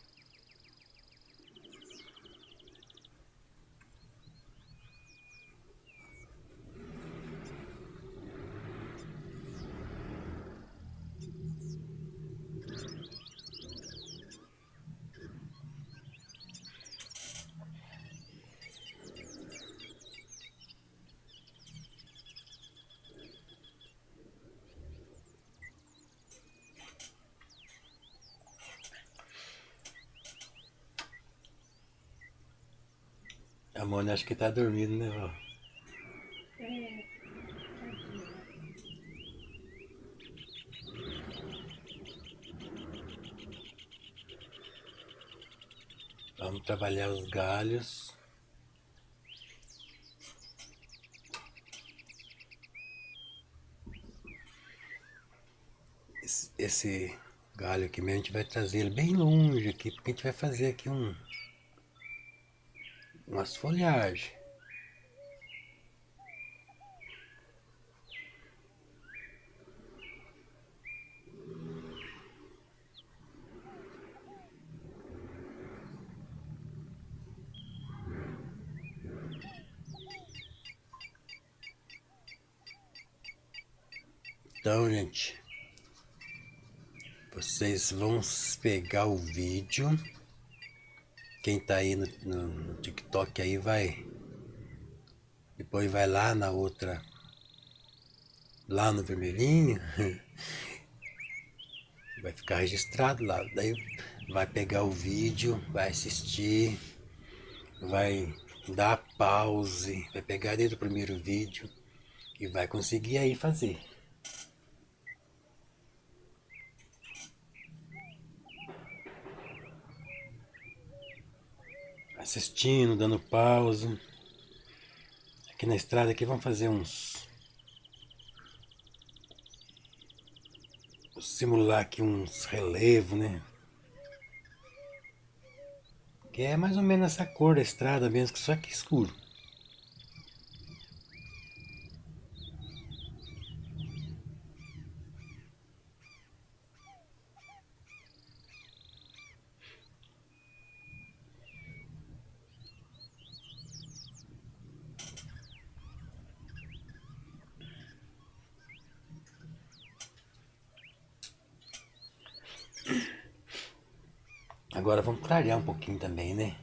A Mônica acho que tá dormindo, né, vó? É, tadinha. Vamos trabalhar os galhos. Esse galho aqui mesmo, a gente vai trazer ele bem longe aqui, porque a gente vai fazer aqui umas folhagens. Então, gente, vocês vão pegar o vídeo. Quem tá aí no TikTok aí vai. Depois vai lá na outra. Lá no vermelhinho. Vai ficar registrado lá. Daí vai pegar o vídeo, vai assistir, vai dar pause, vai pegar desde o primeiro vídeo e vai conseguir aí fazer. Assistindo, dando pause. Aqui na estrada aqui vamos fazer simular aqui uns relevos, né? Que é mais ou menos essa cor da estrada mesmo, só que escuro. Agora vamos clarear um pouquinho também, né?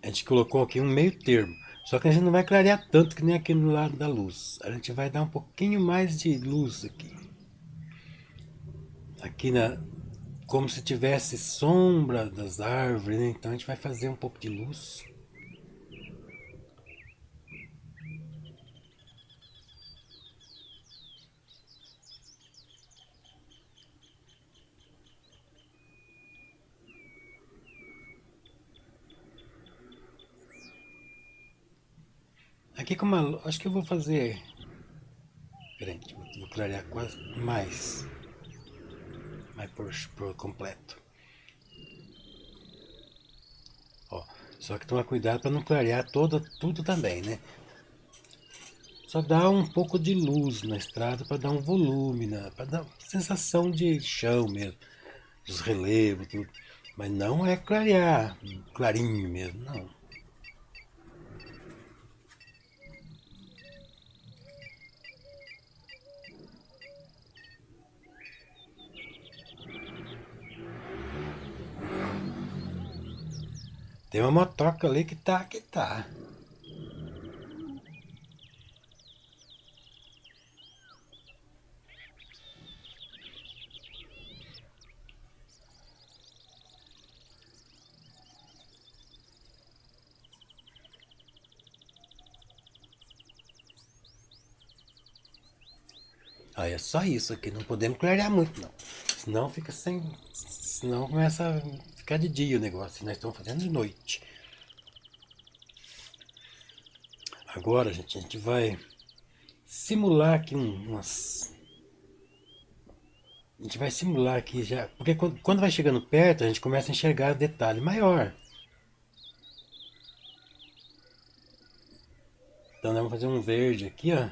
A gente colocou aqui um meio termo. Só que a gente não vai clarear tanto que nem aqui no lado da luz. A gente vai dar um pouquinho mais de luz aqui. Aqui como se tivesse sombra das árvores, né? Então a gente vai fazer um pouco de luz. Aqui acho que eu vou fazer. Peraí, vou clarear quase mais. Mais por completo. Ó, só que tomar cuidado para não clarear tudo também, né? Só dá um pouco de luz na estrada para dar um volume, né? Para dar sensação de chão mesmo, dos relevos, tudo. Mas não é clarear, clarinho mesmo, não. Tem uma motoca ali que tá. Aí é só isso aqui, não podemos clarear muito não. Senão fica sem. Senão começa a ficar de dia o negócio, e nós estamos fazendo de noite. Agora, gente, a gente vai simular aqui umas... A gente vai simular aqui já, porque quando vai chegando perto, a gente começa a enxergar detalhe maior. Então nós vamos fazer um verde aqui, ó.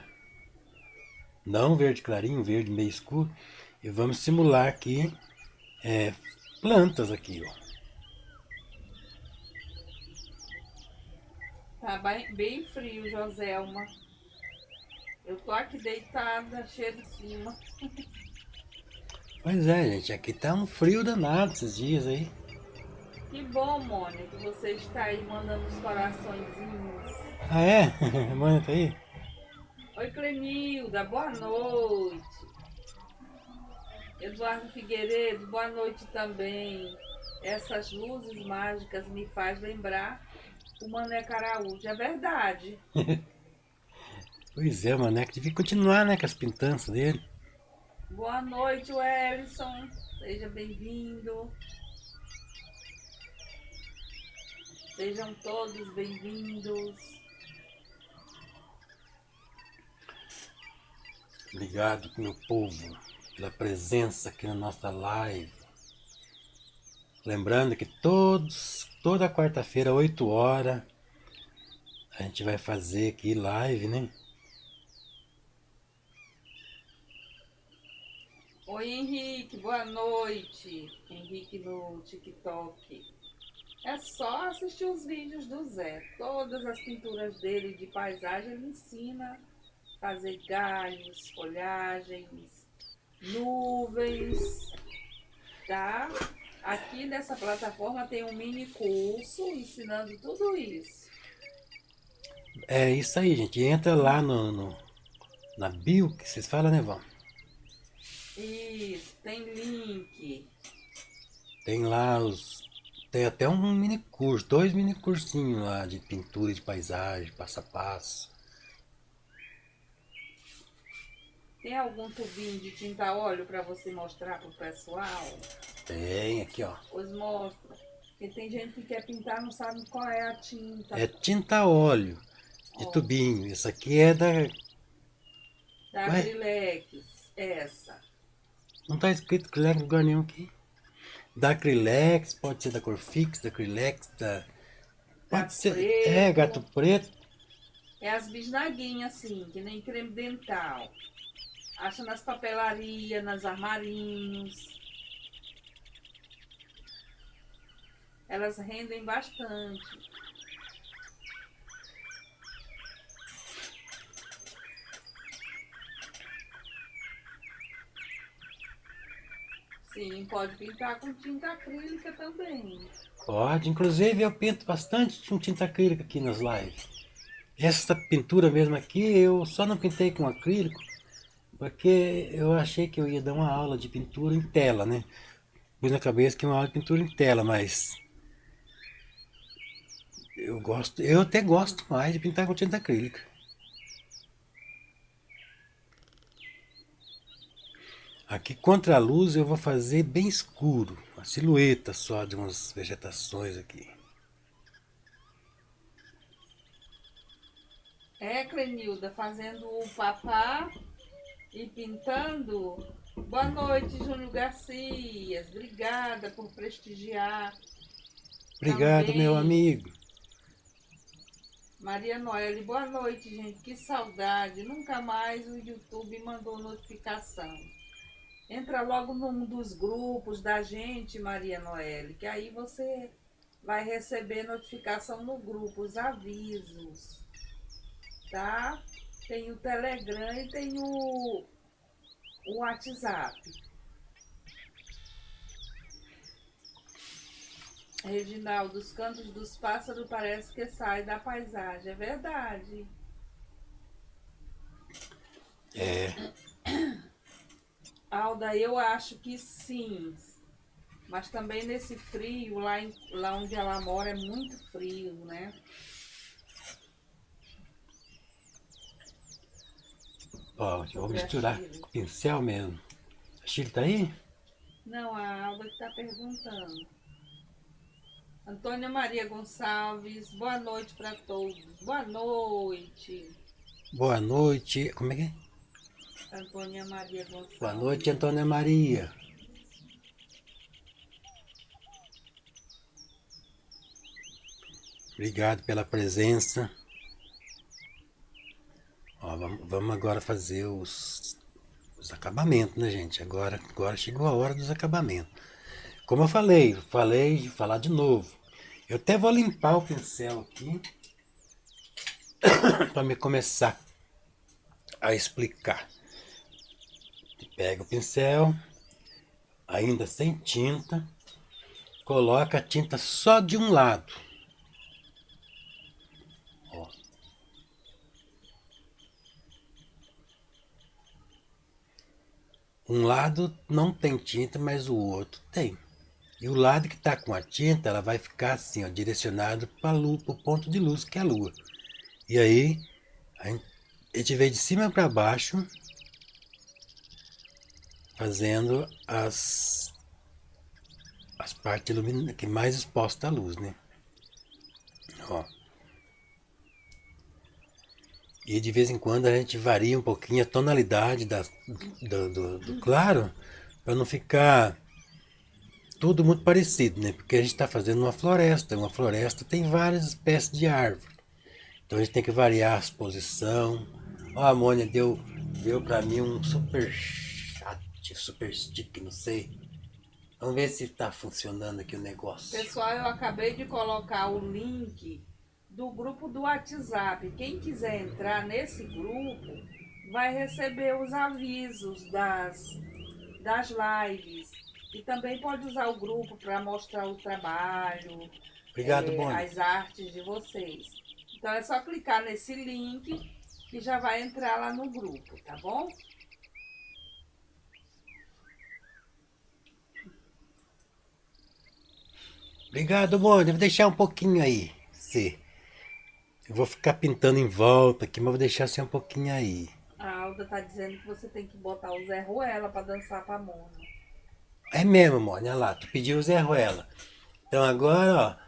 Não um verde clarinho, um verde meio escuro. E vamos simular aqui plantas aqui, ó. Tá bem frio, Joselma. Eu tô aqui deitada, cheia de cima. Pois é, gente, aqui tá um frio danado esses dias aí. Que bom, Mônica, que você está aí mandando os coraçõezinhos. Ah, é? Mano, tá aí? Oi, Clenilda, boa noite. Eduardo Figueiredo, boa noite também. Essas luzes mágicas me faz lembrar o Maneco Araújo. É verdade. Pois é, o Maneco devia continuar, né, com as pintanças dele. Boa noite, Wellison. Seja bem-vindo. Sejam todos bem-vindos. Obrigado, meu povo, pela presença aqui na nossa live. Lembrando que toda quarta-feira, 8 horas, a gente vai fazer aqui live, né? Oi, Henrique, boa noite. Henrique no TikTok. É só assistir os vídeos do Zé. Todas as pinturas dele de paisagem ele ensina a fazer galhos, folhagens, nuvens, tá? Aqui nessa plataforma tem um mini curso ensinando tudo isso. É isso aí, gente. Entra lá na bio, que vocês falam, né, Vão? Isso, tem link. Tem lá Tem até um mini curso, 2 mini cursinhos lá de pintura de paisagem, passo a passo. Tem algum tubinho de tinta a óleo para você mostrar pro pessoal? Tem aqui, ó. Pois mostra. Porque tem gente que quer pintar e não sabe qual é a tinta. É tinta a óleo de Ó, tubinho. Isso aqui é da. da Ué? Acrylex, essa. Não tá escrito acrylex em lugar nenhum aqui. Da Acrylex, pode ser da Corfix, da Acrylex, da. Pode Gato ser. preto. É, gato preto. É as bisnaguinhas, assim, que nem creme dental. Acha nas papelarias, nas armarinhos. Elas rendem bastante. Sim, pode pintar com tinta acrílica também. Pode. Inclusive eu pinto bastante com tinta acrílica aqui nas lives. Essa pintura mesmo aqui eu só não pintei com acrílico porque eu achei que eu ia dar uma aula de pintura em tela, né? Pus na cabeça que é uma aula de pintura em tela, mas eu até gosto mais de pintar com tinta acrílica. Aqui contra a luz eu vou fazer bem escuro, a silhueta só de umas vegetações aqui. É, Clenilda, fazendo o papá e pintando. Boa noite, Júnior Garcias. Obrigada por prestigiar. Obrigado, Também. meu amigo. Maria Noelle, boa noite, gente. Que saudade. Nunca mais o YouTube mandou notificação. Entra logo num dos grupos da gente, Maria Noelle, que aí você vai receber notificação no grupo, os avisos. Tá? Tem o Telegram e tem o WhatsApp. Reginaldo, os cantos dos pássaros parece que sai da paisagem. É verdade. É, Alda, eu acho que sim. Mas também nesse frio, lá onde ela mora é muito frio, né? ó, eu vou Sobre a misturar Chile. com pincel mesmo. A Chile tá aí? Não, a Alda que está perguntando. Antônia Maria Gonçalves, boa noite para todos. Boa noite, Boa noite. Como é que é? Antônia Maria Boa Gonçalves. noite, Antônia Maria. Obrigado pela presença. Ó, vamos agora fazer os acabamentos, né, gente? Agora chegou a hora dos acabamentos. Como eu falei, falar de novo. Eu até vou limpar o pincel aqui para me começar a explicar. Pega o pincel, ainda sem tinta, coloca a tinta só de um lado. Ó. Um lado não tem tinta, mas o outro tem. E o lado que está com a tinta, ela vai ficar assim, ó, direcionado para o ponto de luz, que é a lua. E aí, a gente vem de cima para baixo, fazendo as partes que mais exposta à luz, né? Ó. E de vez em quando a gente varia um pouquinho a tonalidade do claro, para não ficar tudo muito parecido, né? Porque a gente está fazendo uma floresta tem várias espécies de árvore. Então a gente tem que variar a exposição. Ó, a Amônia deu para mim um super stick, não sei. Vamos ver se está funcionando aqui o negócio. Pessoal, eu acabei de colocar o link do grupo do WhatsApp. Quem quiser entrar nesse grupo vai receber os avisos das lives. E também pode usar o grupo para mostrar o trabalho, Obrigado, Mônia. as artes de vocês. Então é só clicar nesse link que já vai entrar lá no grupo, tá bom? Obrigado, Mônia. Vou deixar um pouquinho aí. Sim. Eu vou ficar pintando em volta aqui, mas vou deixar assim um pouquinho aí. A Alda tá dizendo que você tem que botar o Zé Ruela para dançar pra Mônia. É mesmo, Mônia. Olha lá, tu pediu o Zé Ruela. Então agora,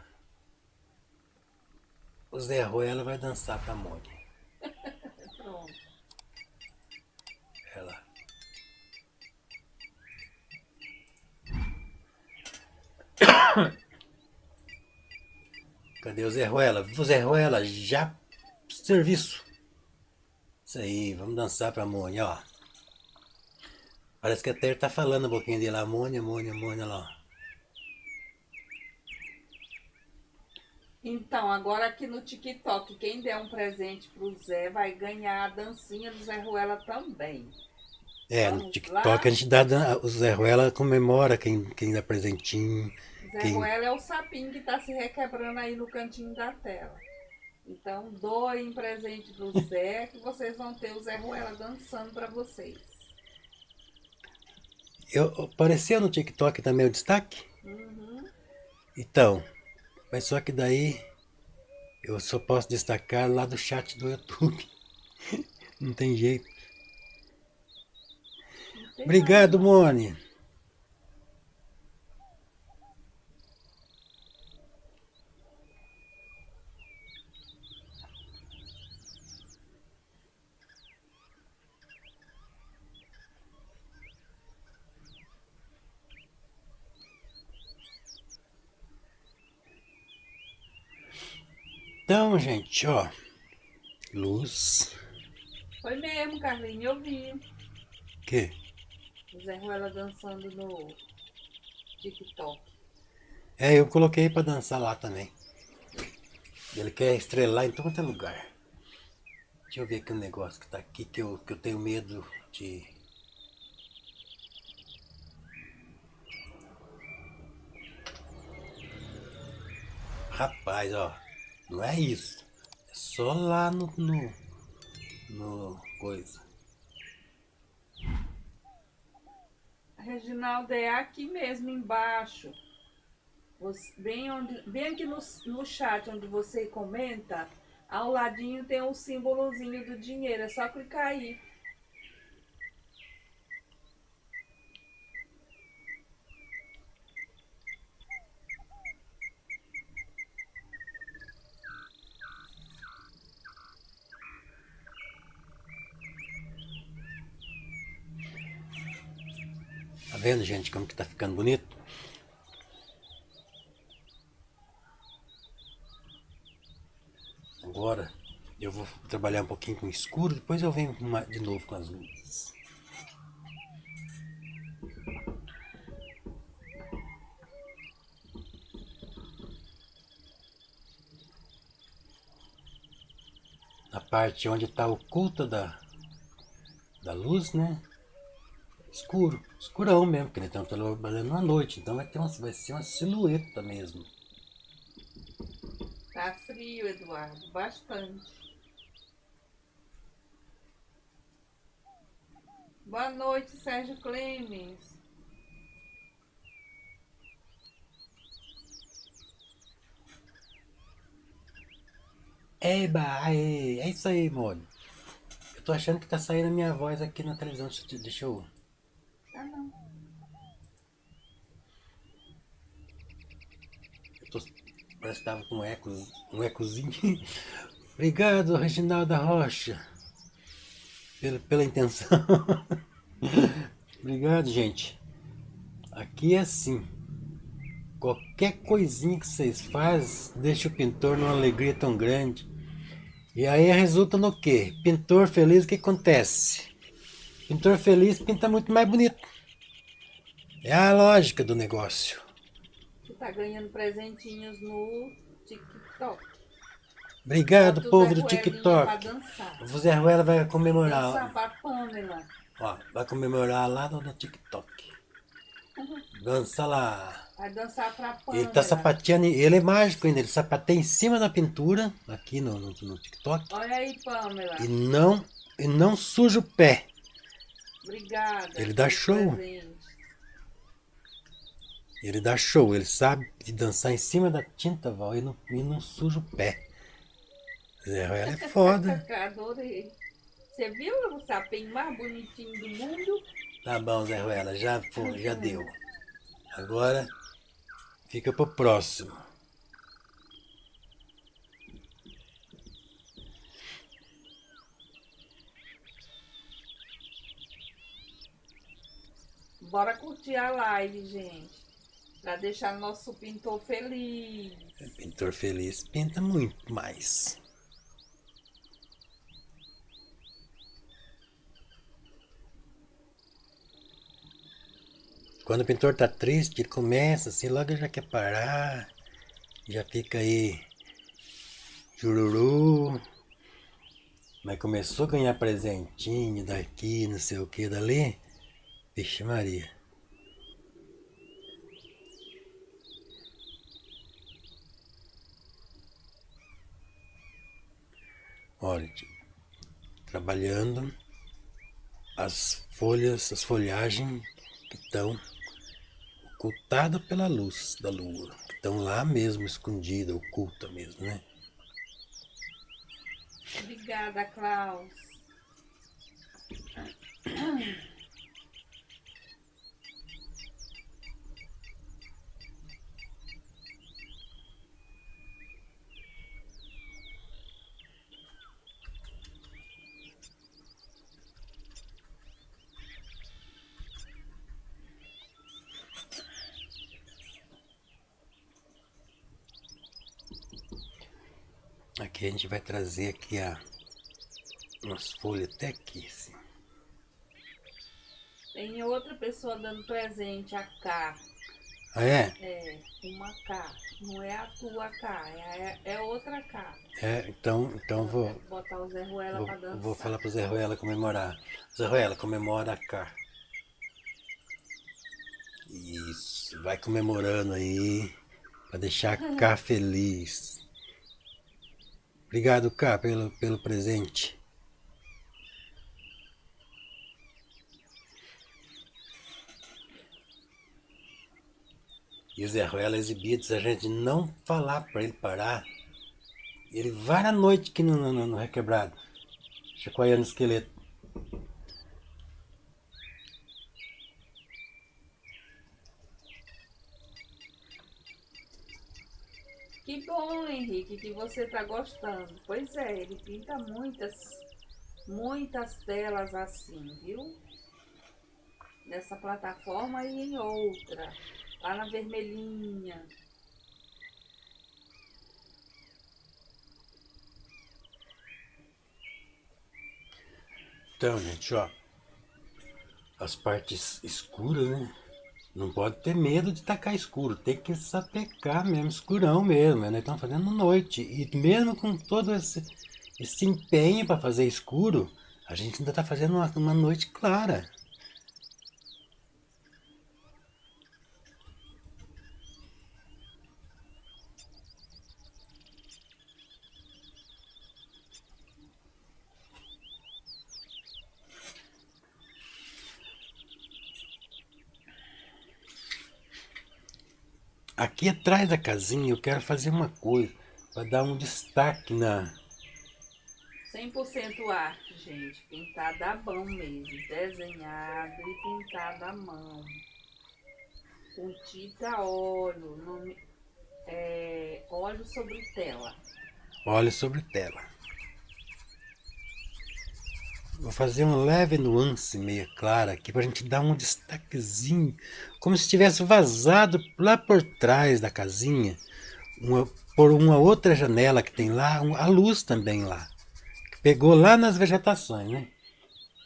ó, o Zé Ruela vai dançar pra Mônia. Pronto. Olha lá. Cadê o Zé Ruela? O Zé Ruela, já serviço. Isso aí, vamos dançar pra Mônia, ó. Parece que até ele tá falando um pouquinho de lá. Mônia, Mônia, Mônia, lá. Então, agora aqui no TikTok, quem der um presente pro Zé vai ganhar a dancinha do Zé Ruela também. É, no Vamos lá? TikTok a gente dá. O Zé Ruela comemora quem dá presentinho. Zé Ruela é o sapinho que tá se requebrando aí no cantinho da tela. Então, doem presente pro Zé, que vocês vão ter o Zé Ruela dançando para vocês. Apareceu no TikTok também o destaque? Uhum. Então, mas só que daí eu só posso destacar lá do chat do YouTube. Não tem jeito. Não tem Obrigado, nada, Mone. Então, gente, ó. Luz. Foi mesmo, Carlinhos, eu vi. Que? O Zé Ruela dançando no TikTok. É, eu coloquei pra dançar lá também. Ele quer estrelar em todo quanto é lugar. Deixa eu ver aqui um negócio que tá aqui que eu tenho medo de. Rapaz, ó. Não é isso. É só lá no coisa. Reginaldo, é aqui mesmo embaixo. Bem aqui no chat onde você comenta, ao ladinho tem um símbolozinho do dinheiro. É só clicar aí. Tá vendo, gente, como que tá ficando bonito? Agora eu vou trabalhar um pouquinho com o escuro, depois eu venho de novo com as luzes. Na parte onde está oculta da luz, né? Escuro, escurão mesmo, porque nós estamos trabalhando à noite, então vai ser uma silhueta mesmo. Tá frio, Eduardo, bastante. Boa noite, Sérgio Clemens. Eba, aê, é isso aí, mano. Eu tô achando que tá saindo a minha voz aqui na televisão, deixa eu... Ah, não. Parece que tava com um ecozinho. Obrigado, Reginaldo da Rocha, pela intenção. Obrigado, gente. Aqui é assim. Qualquer coisinha que vocês fazem deixa o pintor numa alegria tão grande. E aí resulta no quê? Pintor feliz, o que acontece? Pintor feliz pinta muito mais bonito. É a lógica do negócio. Você tá ganhando presentinhos no TikTok. Obrigado, Bota o povo Zé do Ruelinha pra TikTok. dançar. O Zé Ruela vai Dançar comemorar. pra Pamela. Ó, vai comemorar lá no TikTok. Dança lá. Vai dançar pra Ele tá Pamela. sapateando, ele é mágico ainda, ele sapateia em cima da pintura, aqui no TikTok, Olha aí, Pamela. e não suja o pé. Obrigada. Ele dá pelo show. presente. Ele dá show, ele sabe de dançar em cima da tinta, Val, e não suja o pé. Zé Ruela é foda. Adorei. Você viu o sapinho mais bonitinho do mundo? Tá bom, Zé Ruela, já foi, já deu. Agora fica pro próximo. Bora curtir a live, gente. Pra deixar nosso pintor feliz. Pintor feliz pinta muito mais. Quando o pintor tá triste, ele começa assim, logo ele já quer parar, já fica aí chururu. Mas começou a ganhar presentinho daqui, não sei o que, dali. Vixe Maria. Olha, trabalhando as folhas, as folhagens que estão ocultadas pela luz da lua, que estão lá mesmo, escondidas, oculta mesmo, né? Obrigada, Klaus. Aqui a gente vai trazer aqui umas folhas até aqui, assim. Tem outra pessoa dando presente, a K. Ah, é? É, uma K. Não é a tua K, é outra K. É, então vou Botar o Zé Ruela pra dançar. vou falar pro Zé Ruela comemorar. Zé Ruela, comemora cá. Isso, vai comemorando aí, pra deixar a Cá feliz. Obrigado, Cá, pelo presente. E o Zé Ruela exibido, se a gente não falar pra ele parar, ele vai na noite aqui no Requebrado, chacoalhando o esqueleto. Que bom, Henrique, que você tá gostando. Pois é, ele pinta muitas telas assim, viu? nessa plataforma e em outra, lá na vermelhinha. Então, gente, ó, as partes escuras, né? Não pode ter medo de tacar escuro, tem que sapecar mesmo, escurão mesmo, né? Nós estamos fazendo noite, e mesmo com todo esse empenho para fazer escuro, a gente ainda está fazendo uma noite clara. Aqui atrás da casinha eu quero fazer uma coisa, para dar um destaque 100% arte, gente. Pintado à mão mesmo. Desenhado e pintado à mão. Com tinta a óleo. Óleo sobre tela. óleo sobre tela. Vou fazer uma leve nuance meio clara aqui para a gente dar um destaquezinho, como se tivesse vazado lá por trás da casinha, por uma outra janela que tem lá, a luz também lá, que pegou lá nas vegetações, né?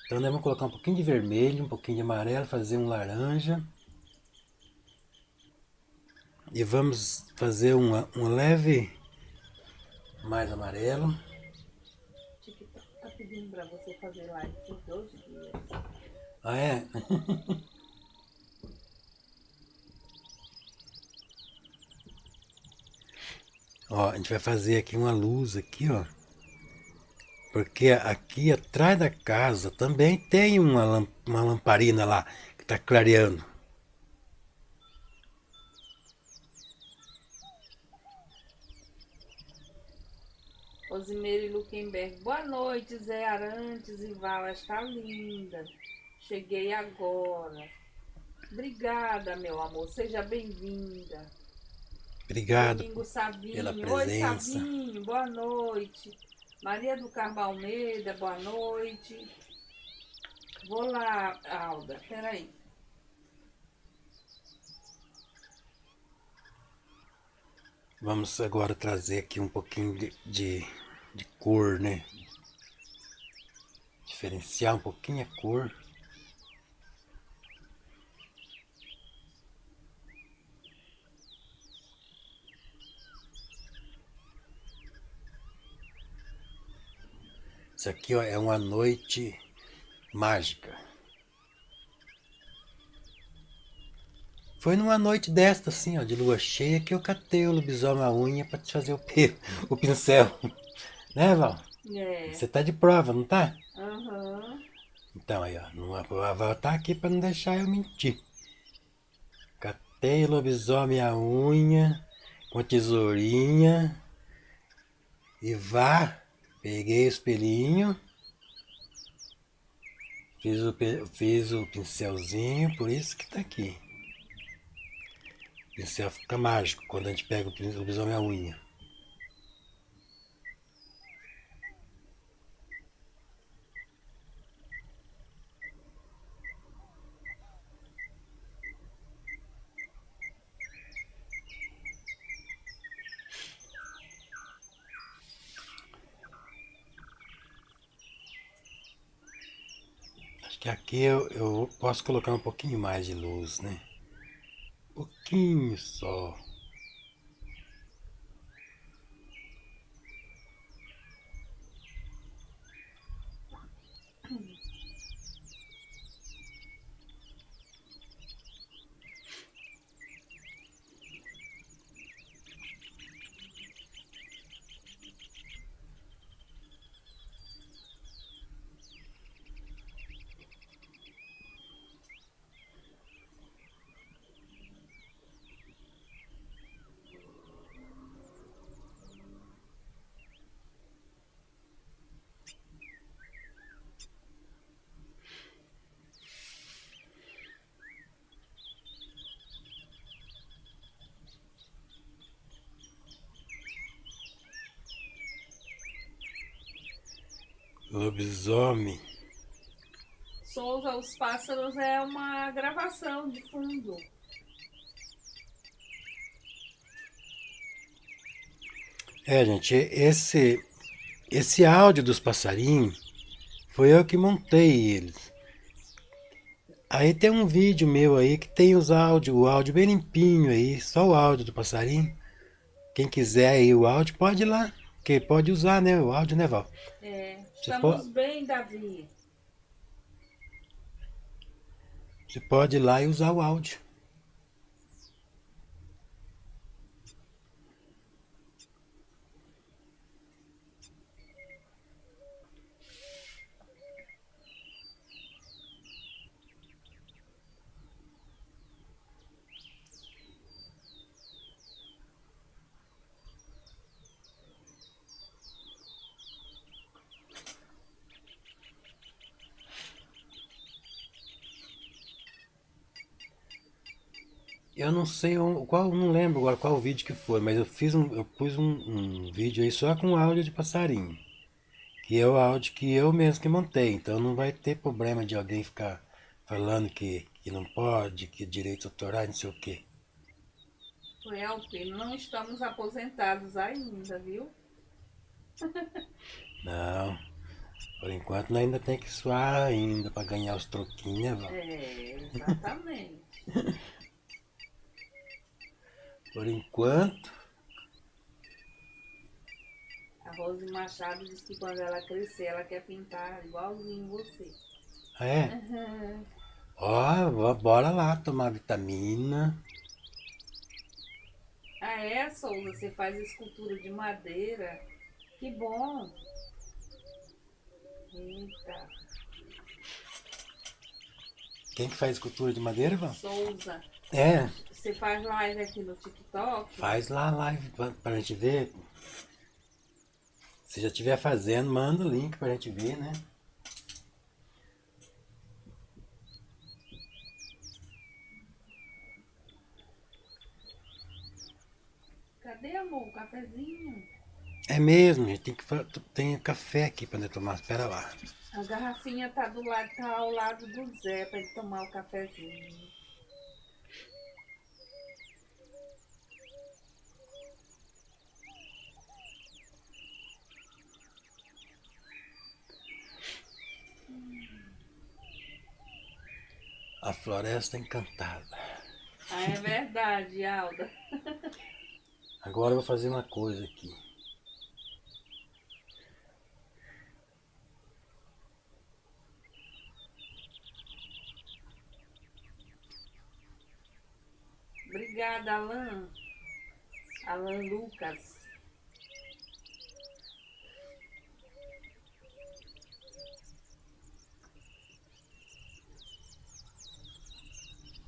Então nós vamos colocar um pouquinho de vermelho, um pouquinho de amarelo, fazer um laranja. E vamos fazer um leve mais amarelo. TikTok tá pedindo pra você fazer live por 2 dias. Ah, é? Ó, a gente vai fazer aqui uma luz aqui, ó. Porque aqui atrás da casa também tem uma lamparina lá que tá clareando. Rosimeire Luquemberg. Boa noite, Zé Arantes e Val. Está linda. Cheguei agora. Obrigada, meu amor. Seja bem-vinda. Obrigado Domingo pela Savinho. Oi, presença. Savinho. Boa noite. Maria do Carmo Almeida. Boa noite. Vou lá, Alda. Peraí. Vamos agora trazer aqui um pouquinho de cor, né? Diferenciar um pouquinho a cor. Isso aqui, ó, é uma noite mágica. Foi numa noite desta, assim, ó, de lua cheia, que eu catei o lobisomem à unha pra te fazer o pincel. Né, Val? É. Você tá de prova, não tá? Aham. Então aí, ó, a Val tá aqui pra não deixar eu mentir. Catei o lobisomem à unha, com a tesourinha, e vá, peguei o espelhinho, fiz o pincelzinho, por isso que tá aqui. O pincel fica mágico quando a gente pega o lobisomem à unha. Acho que aqui eu posso colocar um pouquinho mais de luz, né? Um pouquinho só. Lobisomem Souza, os pássaros é uma gravação de fundo. É, gente, esse áudio dos passarinhos foi eu que montei eles. Aí tem um vídeo meu aí que tem o áudio bem limpinho aí, só o áudio do passarinho. Quem quiser aí o áudio pode ir lá, que pode usar, né, o áudio, né, Val? Você Estamos pode, bem, Davi. você pode ir lá e usar o áudio. Eu não sei qual, não lembro agora qual vídeo que foi, mas eu pus um vídeo aí só com áudio de passarinho, que é o áudio que eu mesmo que montei, então não vai ter problema de alguém ficar falando que não pode, que direitos autorais, não sei o quê. Elke, não estamos aposentados ainda, viu? Não, por enquanto nós ainda tem que suar ainda para ganhar os troquinhos, né, Val? Exatamente. Por enquanto, A Rose Machado disse que quando ela crescer, ela quer pintar igualzinho você. é. Ó, bora lá tomar vitamina. Ah, é, Souza? Você faz escultura de madeira? Que bom! Eita, Quem que faz escultura de madeira, Val? Souza, É, você faz live aqui no TikTok? faz lá a live pra gente ver. Se já estiver fazendo, manda o link pra gente ver, né? Cadê, amor, o cafezinho? É mesmo, gente, tem café aqui pra nós tomar. Espera lá. A garrafinha tá do lado, tá ao lado do Zé para ele tomar o cafezinho. A floresta encantada. Ah, é verdade, Alda. Agora eu vou fazer uma coisa aqui. Obrigada, Alan. Alan Lucas.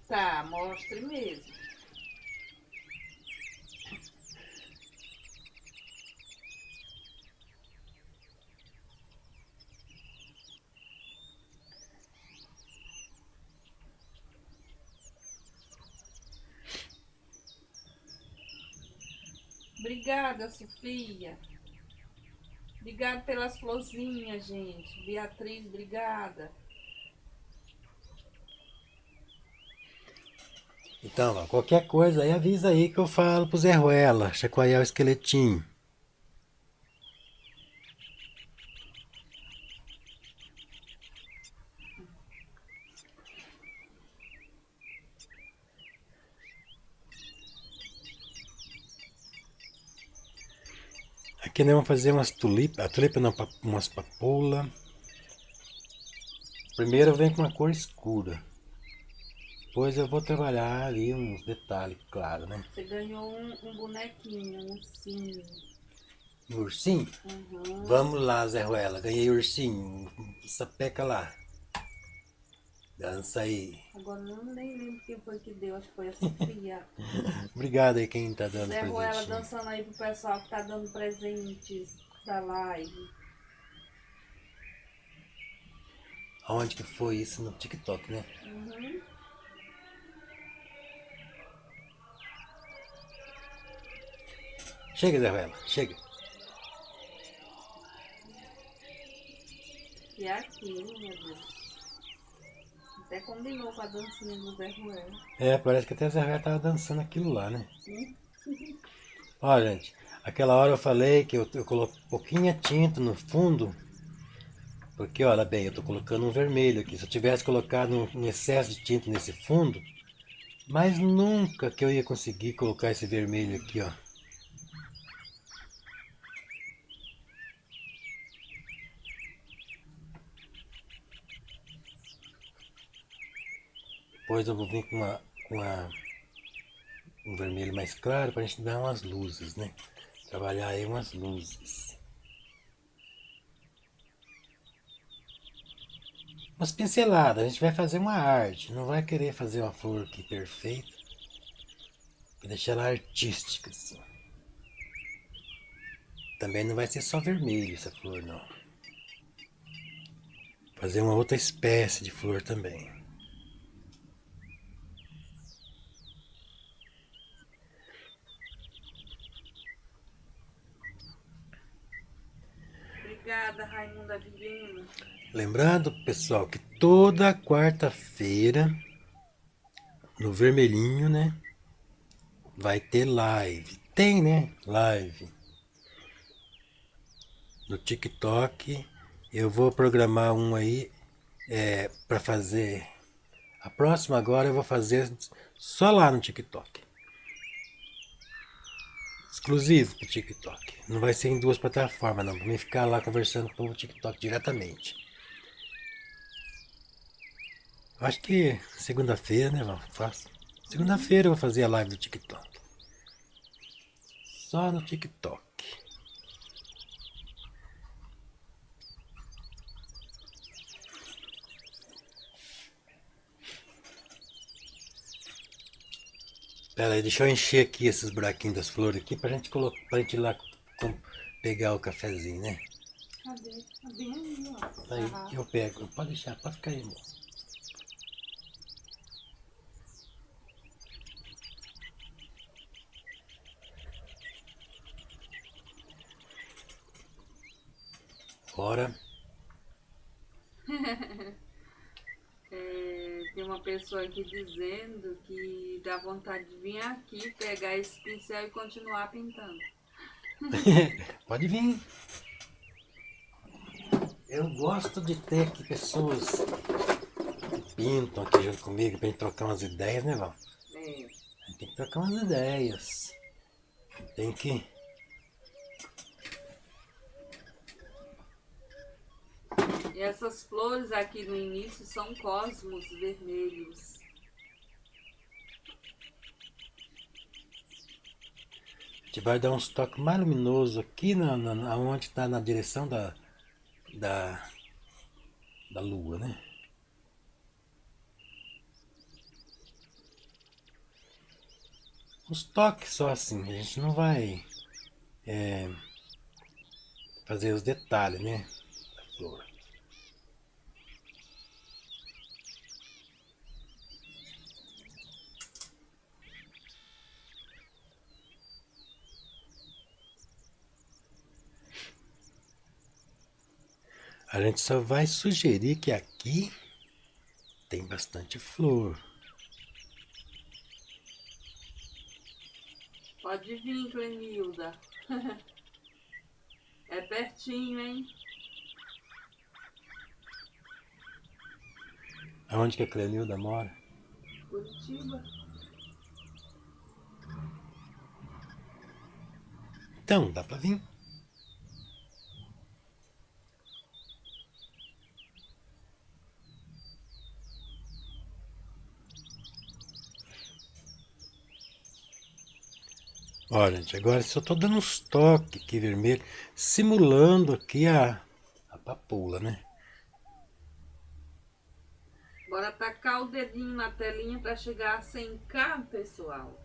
Tá, mostre mesmo. Obrigada, Sofia. Obrigada pelas florzinhas, gente. Beatriz, obrigada. Então, ó, qualquer coisa aí avisa aí que eu falo pro Zé Ruela, chacoalhar o esqueletinho. Aqui nós vamos fazer umas tulipas, a tulipa não, umas papoulas. Primeiro vem com uma cor escura. Depois eu vou trabalhar ali uns detalhes, claro, né? Você ganhou um bonequinho, um ursinho. Ursinho? Uhum. Vamos lá, Zé Ruela. Ganhei ursinho. Sapeca lá. Dança aí. Agora eu nem lembro quem foi que deu, acho que foi a Sofia. Obrigado aí quem tá dando Zé Ruela presentinho. dançando aí pro pessoal que tá dando presentes da live. Aonde que foi isso? No TikTok, né? Uhum. Chega, Zé Ruela. Chega. E aquilo, meu Deus. Até combinou com a dancinha do Zé Ruela. É, parece que até a Zé Ruela tava dançando aquilo lá, né? Ó, gente, aquela hora eu falei que eu coloquei pouquinha tinta no fundo, porque olha bem, eu tô colocando um vermelho aqui. Se eu tivesse colocado um excesso de tinta nesse fundo, mas nunca que eu ia conseguir colocar esse vermelho aqui, ó. Depois eu vou vir um vermelho mais claro pra gente dar umas luzes, né? Trabalhar aí umas luzes. Umas pinceladas, a gente vai fazer uma arte, não vai querer fazer uma flor aqui perfeita. Vai deixar ela artística, assim. Também não vai ser só vermelho essa flor, não. Fazer uma outra espécie de flor também. Obrigada, Raimunda Divina. Lembrando, pessoal, que toda quarta-feira, no vermelhinho, né? Vai ter live. Tem, né? Live. No TikTok. Eu vou programar um aí para fazer. A próxima agora eu vou fazer só lá no TikTok. Exclusivo pro TikTok. Não vai ser em duas plataformas, não. Pra mim ficar lá conversando com o TikTok diretamente. Eu acho que segunda-feira, né, Val? Faço. Segunda-feira eu vou fazer a live do TikTok. Só no TikTok. Pera aí, deixa eu encher aqui esses buraquinhos das flores aqui pra gente colocar, pra gente ir lá pegar o cafezinho, né? Cadê? Tá bem ali, ó. Aí eu pego. Pode deixar, pode ficar aí, amor. Bora. Tem uma pessoa aqui dizendo que dá vontade de vir aqui, pegar esse pincel e continuar pintando. Pode vir. Eu gosto de ter aqui pessoas que pintam aqui junto comigo pra gente trocar umas ideias, né, Val? É. A gente tem que trocar umas ideias. Tem que. E essas flores aqui no início são cosmos vermelhos. A gente vai dar uns toques mais luminosos aqui onde está na direção da, da lua, né? Uns toques só assim, a gente não vai fazer os detalhes, né? Da flor. A gente só vai sugerir que aqui tem bastante flor. Pode vir, Clenilda. É pertinho, hein? Aonde que a Clenilda mora? Curitiba. Então, dá pra vir. Olha, gente, agora só tô dando uns toques aqui vermelho, simulando aqui a papoula, né? Bora tacar o dedinho na telinha para chegar a 100k, pessoal.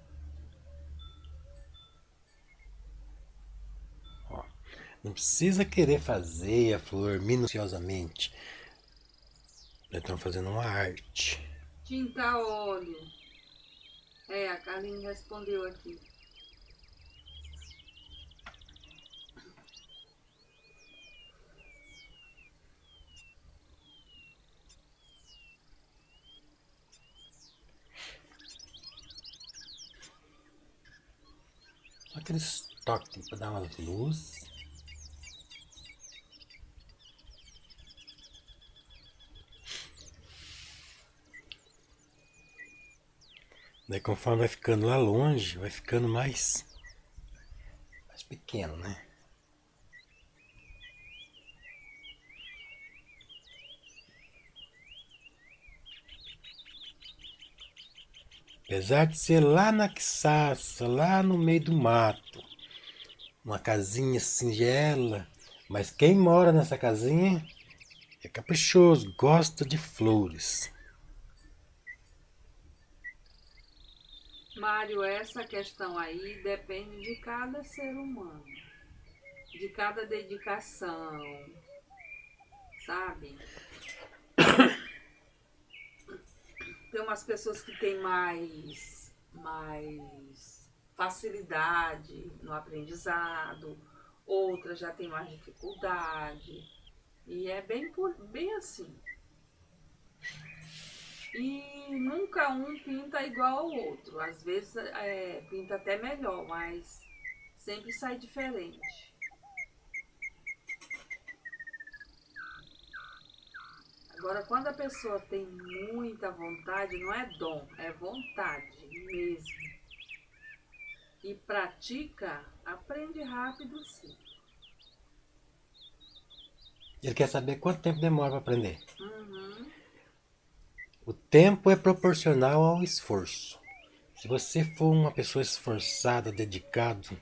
Ó, não precisa querer fazer a flor minuciosamente. Nós estamos fazendo uma arte. Tinta a óleo. A Carlinhos respondeu aqui. aqueles toques para dar uma luz. Daí conforme vai ficando lá longe, vai ficando mais pequeno, né? Apesar de ser lá na Quixaça, lá no meio do mato, uma casinha singela, mas quem mora nessa casinha é caprichoso, gosta de flores. Mário, essa questão aí depende de cada ser humano, de cada dedicação, sabe? Tem umas pessoas que têm mais facilidade no aprendizado, outras já têm mais dificuldade. E é bem assim. E nunca um pinta igual ao outro. Às vezes pinta até melhor, mas sempre sai diferente. Agora, quando a pessoa tem muita vontade, não é dom, é vontade mesmo. E pratica, aprende rápido sim. Ele quer saber quanto tempo demora para aprender. Uhum. O tempo é proporcional ao esforço. Se você for uma pessoa esforçada, dedicado,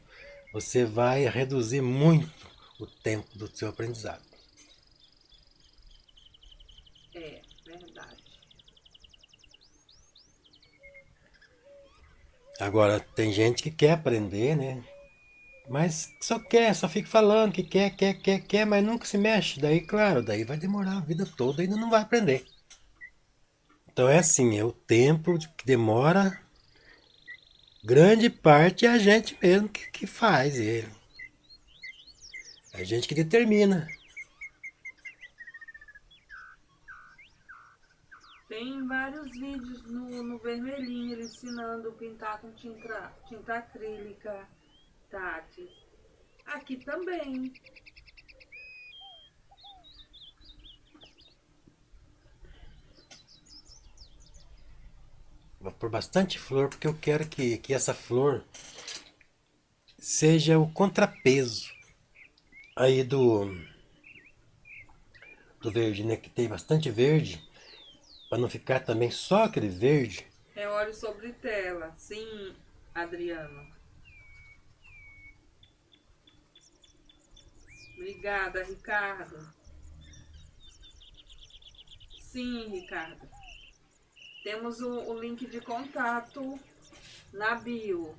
você vai reduzir muito o tempo do seu aprendizado. É, verdade. Agora, tem gente que quer aprender, né? Mas só quer, só fica falando que quer, mas nunca se mexe. Daí, claro, daí vai demorar a vida toda e ainda não vai aprender. Então é assim, é o tempo que demora, grande parte é a gente mesmo que faz ele. É a gente que determina. Tem vários vídeos no Vermelhinho ele ensinando a pintar com tinta acrílica, Tati. Aqui também. Vou pôr bastante flor porque eu quero que essa flor seja o contrapeso aí do verde, né? Que tem bastante verde, para não ficar também só aquele verde. É óleo sobre tela. Sim, Adriano. Obrigada, Ricardo. Sim, Ricardo. Temos o link de contato na bio.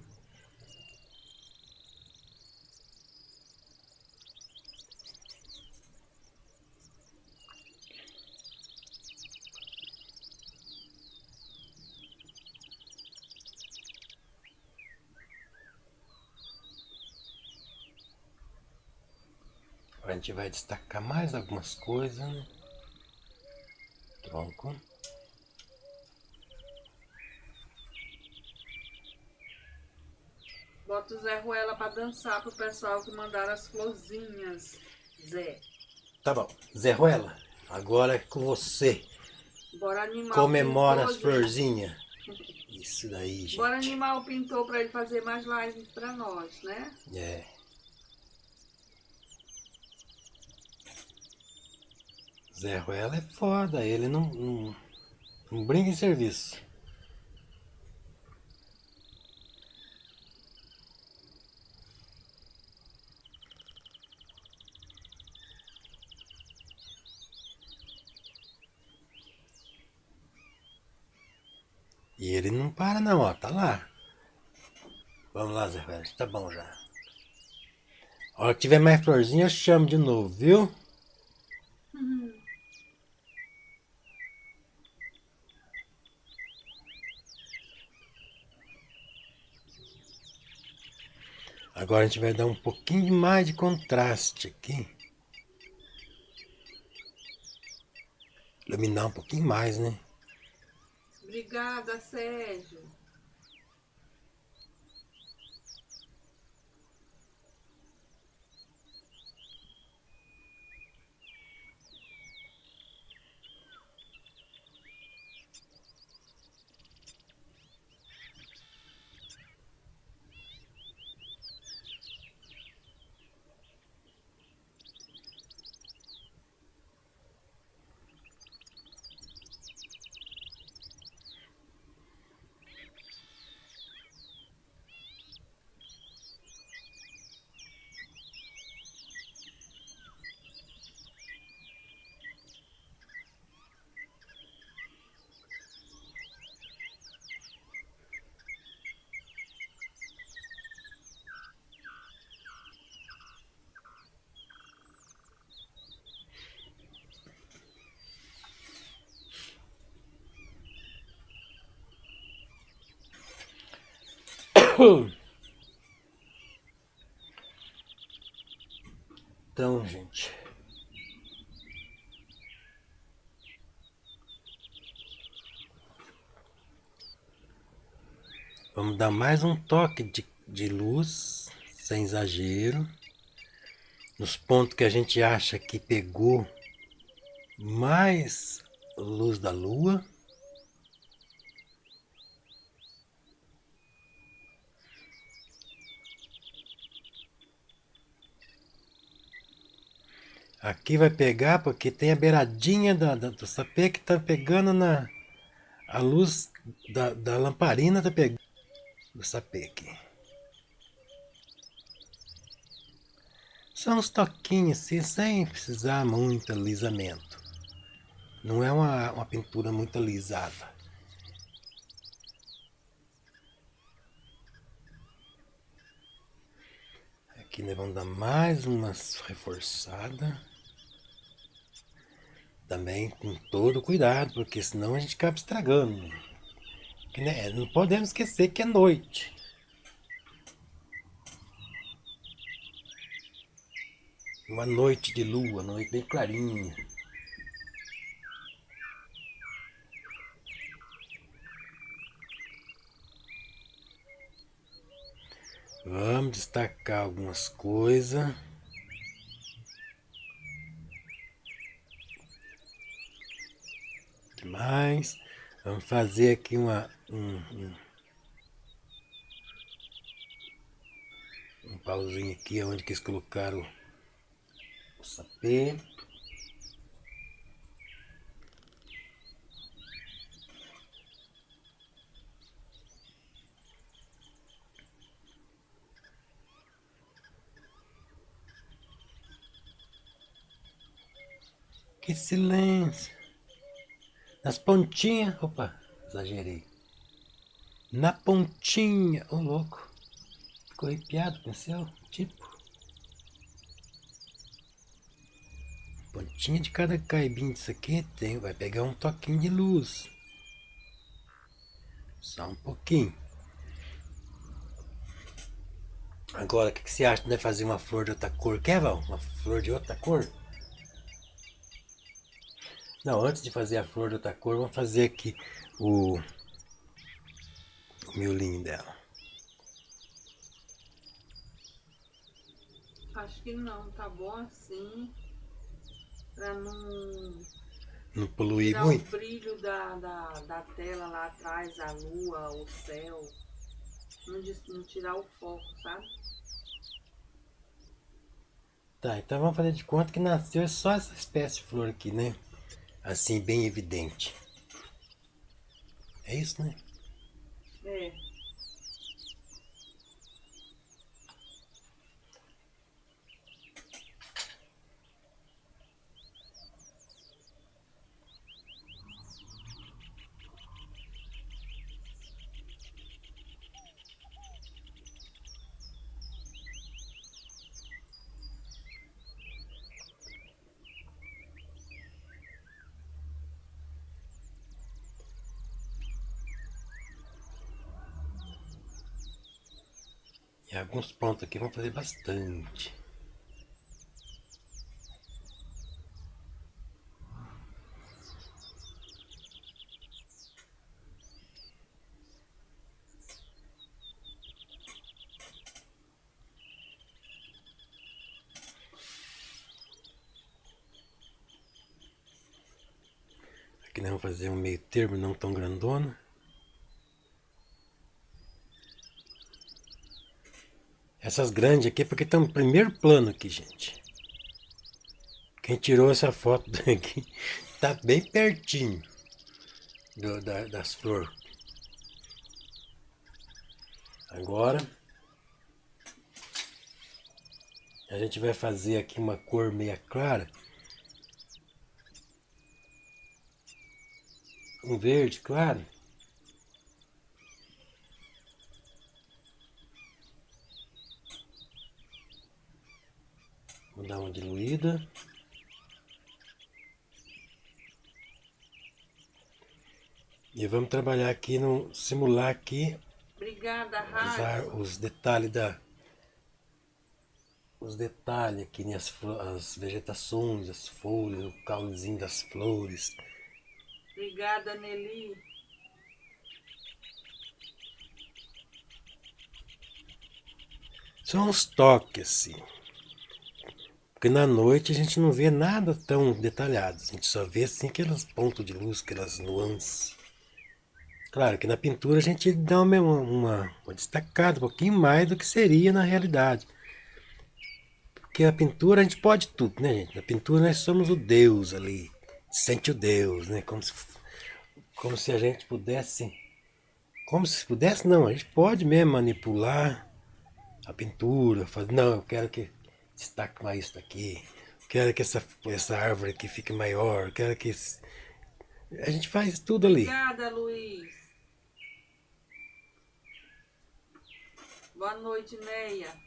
A gente vai destacar mais algumas coisas, né? Tronco. Bota o Zé Ruela para dançar pro pessoal que mandaram as florzinhas, Zé. Tá bom. Zé Ruela, agora é com você. Bora animar Comemora o as pintor, gente. florzinhas. Isso daí, gente. Bora animar o pintor para ele fazer mais lives para nós, né? É. Zé Ruela é foda, ele não brinca em serviço. E ele não para não, ó, tá lá. Vamos lá, Zé Ruela, tá bom já. A hora que tiver mais florzinha, eu chamo de novo, viu? Agora a gente vai dar um pouquinho mais de contraste aqui. Iluminar um pouquinho mais, né? Obrigada, Sérgio. Então, gente, vamos dar mais um toque de luz, sem exagero, nos pontos que a gente acha que pegou mais luz da lua. Aqui vai pegar porque tem a beiradinha do sapê que tá pegando a luz da lamparina, tá pegando do sapê aqui. São uns toquinhos assim, sem precisar muito alisamento. Não é uma pintura muito alisada. Aqui nós vamos dar mais umas reforçadas. Também com todo cuidado, porque senão a gente acaba estragando. Que, né, não podemos esquecer que é noite. Uma noite de lua, noite bem clarinha. Vamos destacar algumas coisas. O que mais? Vamos fazer aqui um pauzinho aqui onde que eles colocaram o sapê. Que silêncio! Nas pontinhas, opa, exagerei. Na pontinha, ô louco. Ficou arrepiado, pensou? Tipo. Pontinha de cada caibinho disso aqui vai pegar um toquinho de luz. Só um pouquinho. Agora, o que você acha de fazer uma flor de outra cor? Quer, Val? Uma flor de outra cor? Não, antes de fazer a flor de outra cor, vamos fazer aqui o miolinho dela. Acho que não, tá bom assim. Pra não poluir tirar muito. O brilho da tela lá atrás, a lua, o céu. Não tirar o foco, sabe? Tá, então vamos fazer de conta que nasceu só essa espécie de flor aqui, né? Assim, bem evidente. É isso, né? É. E alguns pontos aqui vamos fazer bastante. Aqui nós vamos fazer um meio termo, não tão grandona. Essas grandes aqui é porque estão no primeiro plano aqui, gente. Quem tirou essa foto daqui tá bem pertinho das flores. Agora a gente vai fazer aqui uma cor meia clara. Um verde claro. Vou dar uma diluída. E vamos trabalhar aqui no simular aqui Obrigada, Rafa. Os detalhes aqui, né? As vegetações, as folhas, o caulezinho das flores. Obrigada, Nelly. São uns toques, assim. Porque na noite a gente não vê nada tão detalhado. A gente só vê assim aqueles pontos de luz, aquelas nuances. Claro que na pintura a gente dá uma destacada um pouquinho mais do que seria na realidade. Porque a pintura a gente pode tudo, né, gente? Na pintura nós somos o Deus ali. Sente o Deus, né? Como se a gente pudesse. Como se pudesse, não. A gente pode mesmo manipular a pintura. Fazer, não, eu quero que destaque mais isso aqui. Quero que essa árvore aqui fique maior. Quero que. A gente faz tudo ali. Obrigada, Luiz. Boa noite, Neia.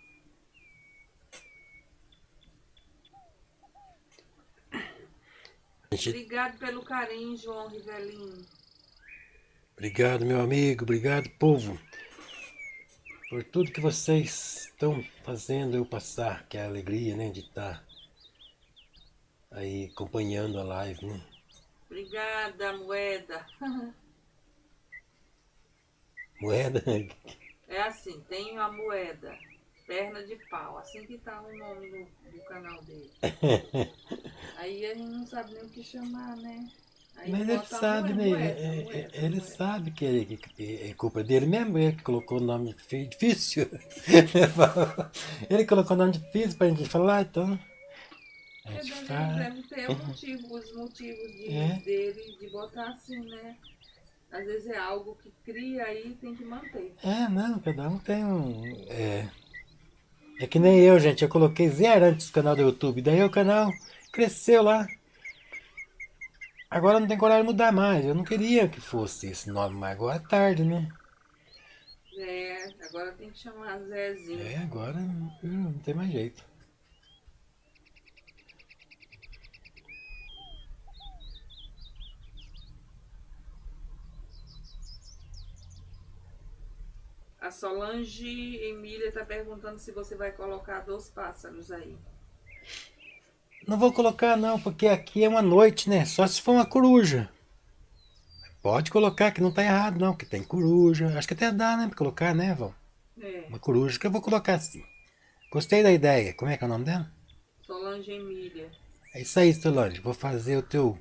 Obrigado pelo carinho, João Rivelino. Obrigado, meu amigo. Obrigado, povo. Por tudo que vocês estão fazendo eu passar. Que é a alegria, né? De estar aí acompanhando a live, né? Obrigada, Moeda. Moeda. É assim, tem a Moeda. Perna de pau. Assim que tá o nome do canal dele. Aí a gente não sabe nem o que chamar, né? Aí Mas ele sabe, né? Ele sabe que é culpa dele mesmo, ele que colocou o nome difícil. Ele colocou o nome difícil pra gente falar, então. A gente fala. Deve ter os motivos dele de botar assim, né? Às vezes é algo que cria aí e tem que manter. Não, cada um tem um. É que nem eu, gente. Eu coloquei zero antes do canal do YouTube. Daí o canal cresceu lá. Agora não tem coragem de mudar mais. Eu não queria que fosse esse nome, mas agora é tarde, né? Agora tem que chamar Zezinho. Agora não tem mais jeito. A Solange Emília tá perguntando se você vai colocar 2 pássaros aí. Não vou colocar não, porque aqui é uma noite, né? Só se for uma coruja. Pode colocar, que não tá errado não, que tem coruja. Acho que até dá, né, pra colocar, né, Val? Uma coruja que eu vou colocar assim. Gostei da ideia. Como é que é o nome dela? Solange Emília. É isso aí, Solange. Vou fazer o teu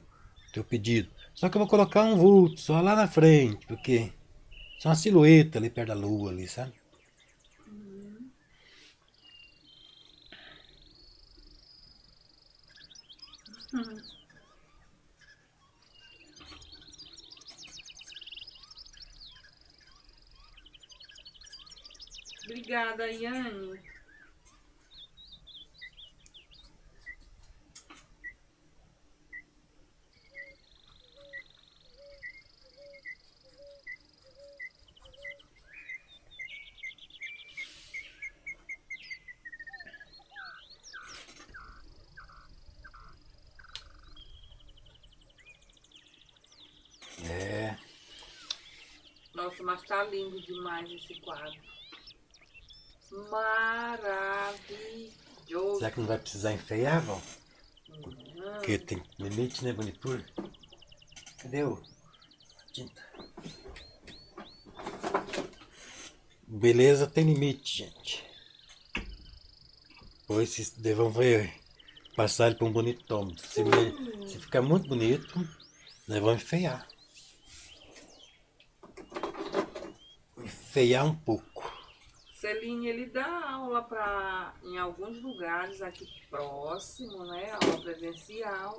pedido. Só que eu vou colocar um vulto só lá na frente, porque só uma silhueta ali perto da lua ali, sabe? Obrigada, Yane. Nossa, mas tá lindo demais esse quadro. Maravilhoso. Será que não vai precisar enfeiar, Val? Porque tem limite, né, bonitura? Cadê a tinta? Beleza tem limite, gente. Depois vocês vão ver, passar ele para um bonitão. Se ficar muito bonito, nós vamos enfeiar. Enfeiar um pouco. Celine, ele dá aula em alguns lugares aqui próximo, né? Aula presencial.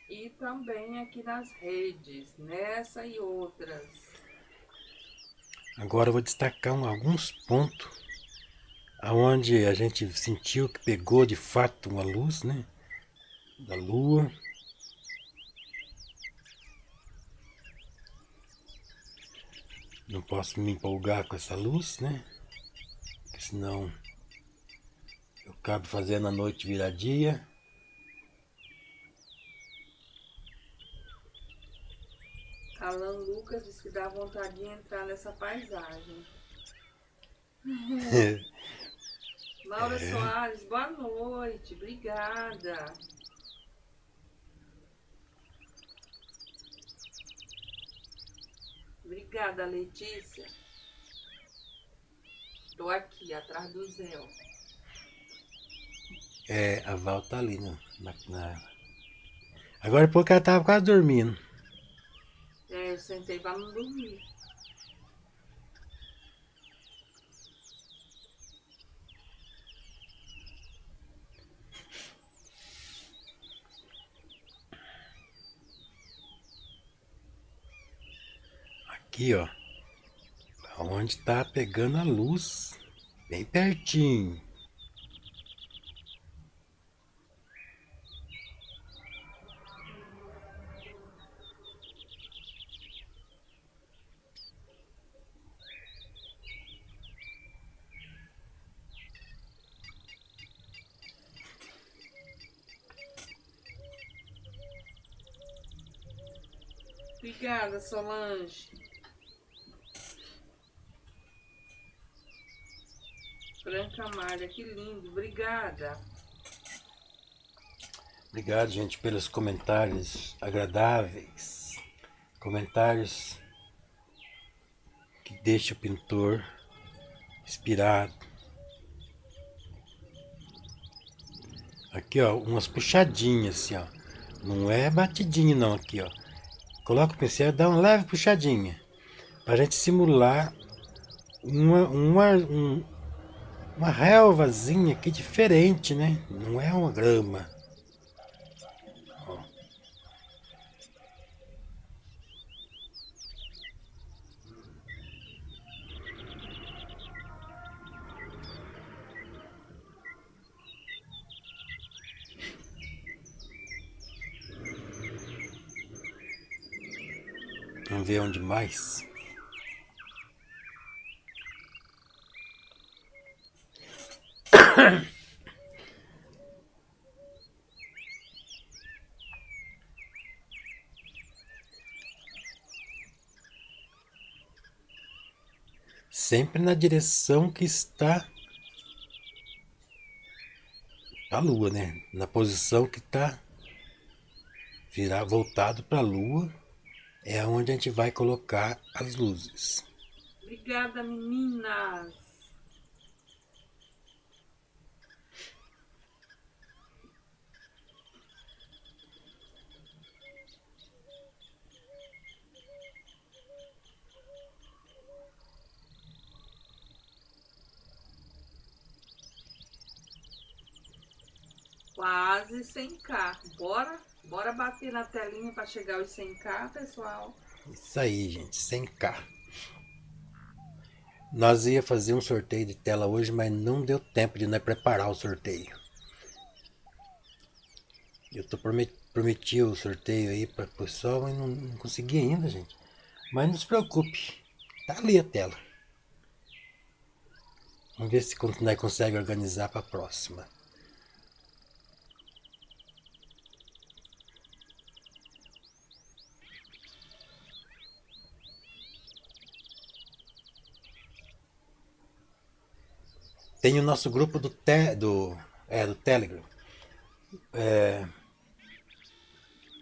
E também aqui nas redes, nessa e outras. Agora eu vou destacar alguns pontos aonde a gente sentiu que pegou de fato uma luz, né? Da lua. Não posso me empolgar com essa luz, né? Porque senão eu acabo fazendo a noite virar dia. Alan Lucas disse que dá vontade de entrar nessa paisagem. Maura Soares, boa noite, obrigada. Obrigada, Letícia. Estou aqui, atrás do Zé. A Val tá ali, Agora porque ela tava quase dormindo. Eu sentei para não dormir. Aqui, ó. Onde tá pegando a luz. Bem pertinho. Obrigada, Solange. Franca Amália, que lindo, obrigada. Obrigado, gente, pelos comentários agradáveis. Comentários que deixam o pintor inspirado. Aqui, ó, umas puxadinhas assim, ó. Não é batidinho não, aqui, ó. Coloca o pincel e dá uma leve puxadinha. Pra gente simular uma relvazinha aqui diferente, né? Não é uma grama. Ó. Vamos ver onde mais. Sempre na direção que está a lua, né? Na posição que está voltado para a lua é onde a gente vai colocar as luzes. Obrigada, meninas. Quase 100k. Bora bater na telinha para chegar aos 100k, pessoal. Isso aí, gente, 100k. Nós ia fazer um sorteio de tela hoje, mas não deu tempo de nós preparar o sorteio. Eu prometi o sorteio aí para o pessoal, mas não consegui ainda, gente. Mas não se preocupe, tá ali a tela. Vamos ver se nós conseguimos organizar para a próxima. Tem o nosso grupo do Telegram.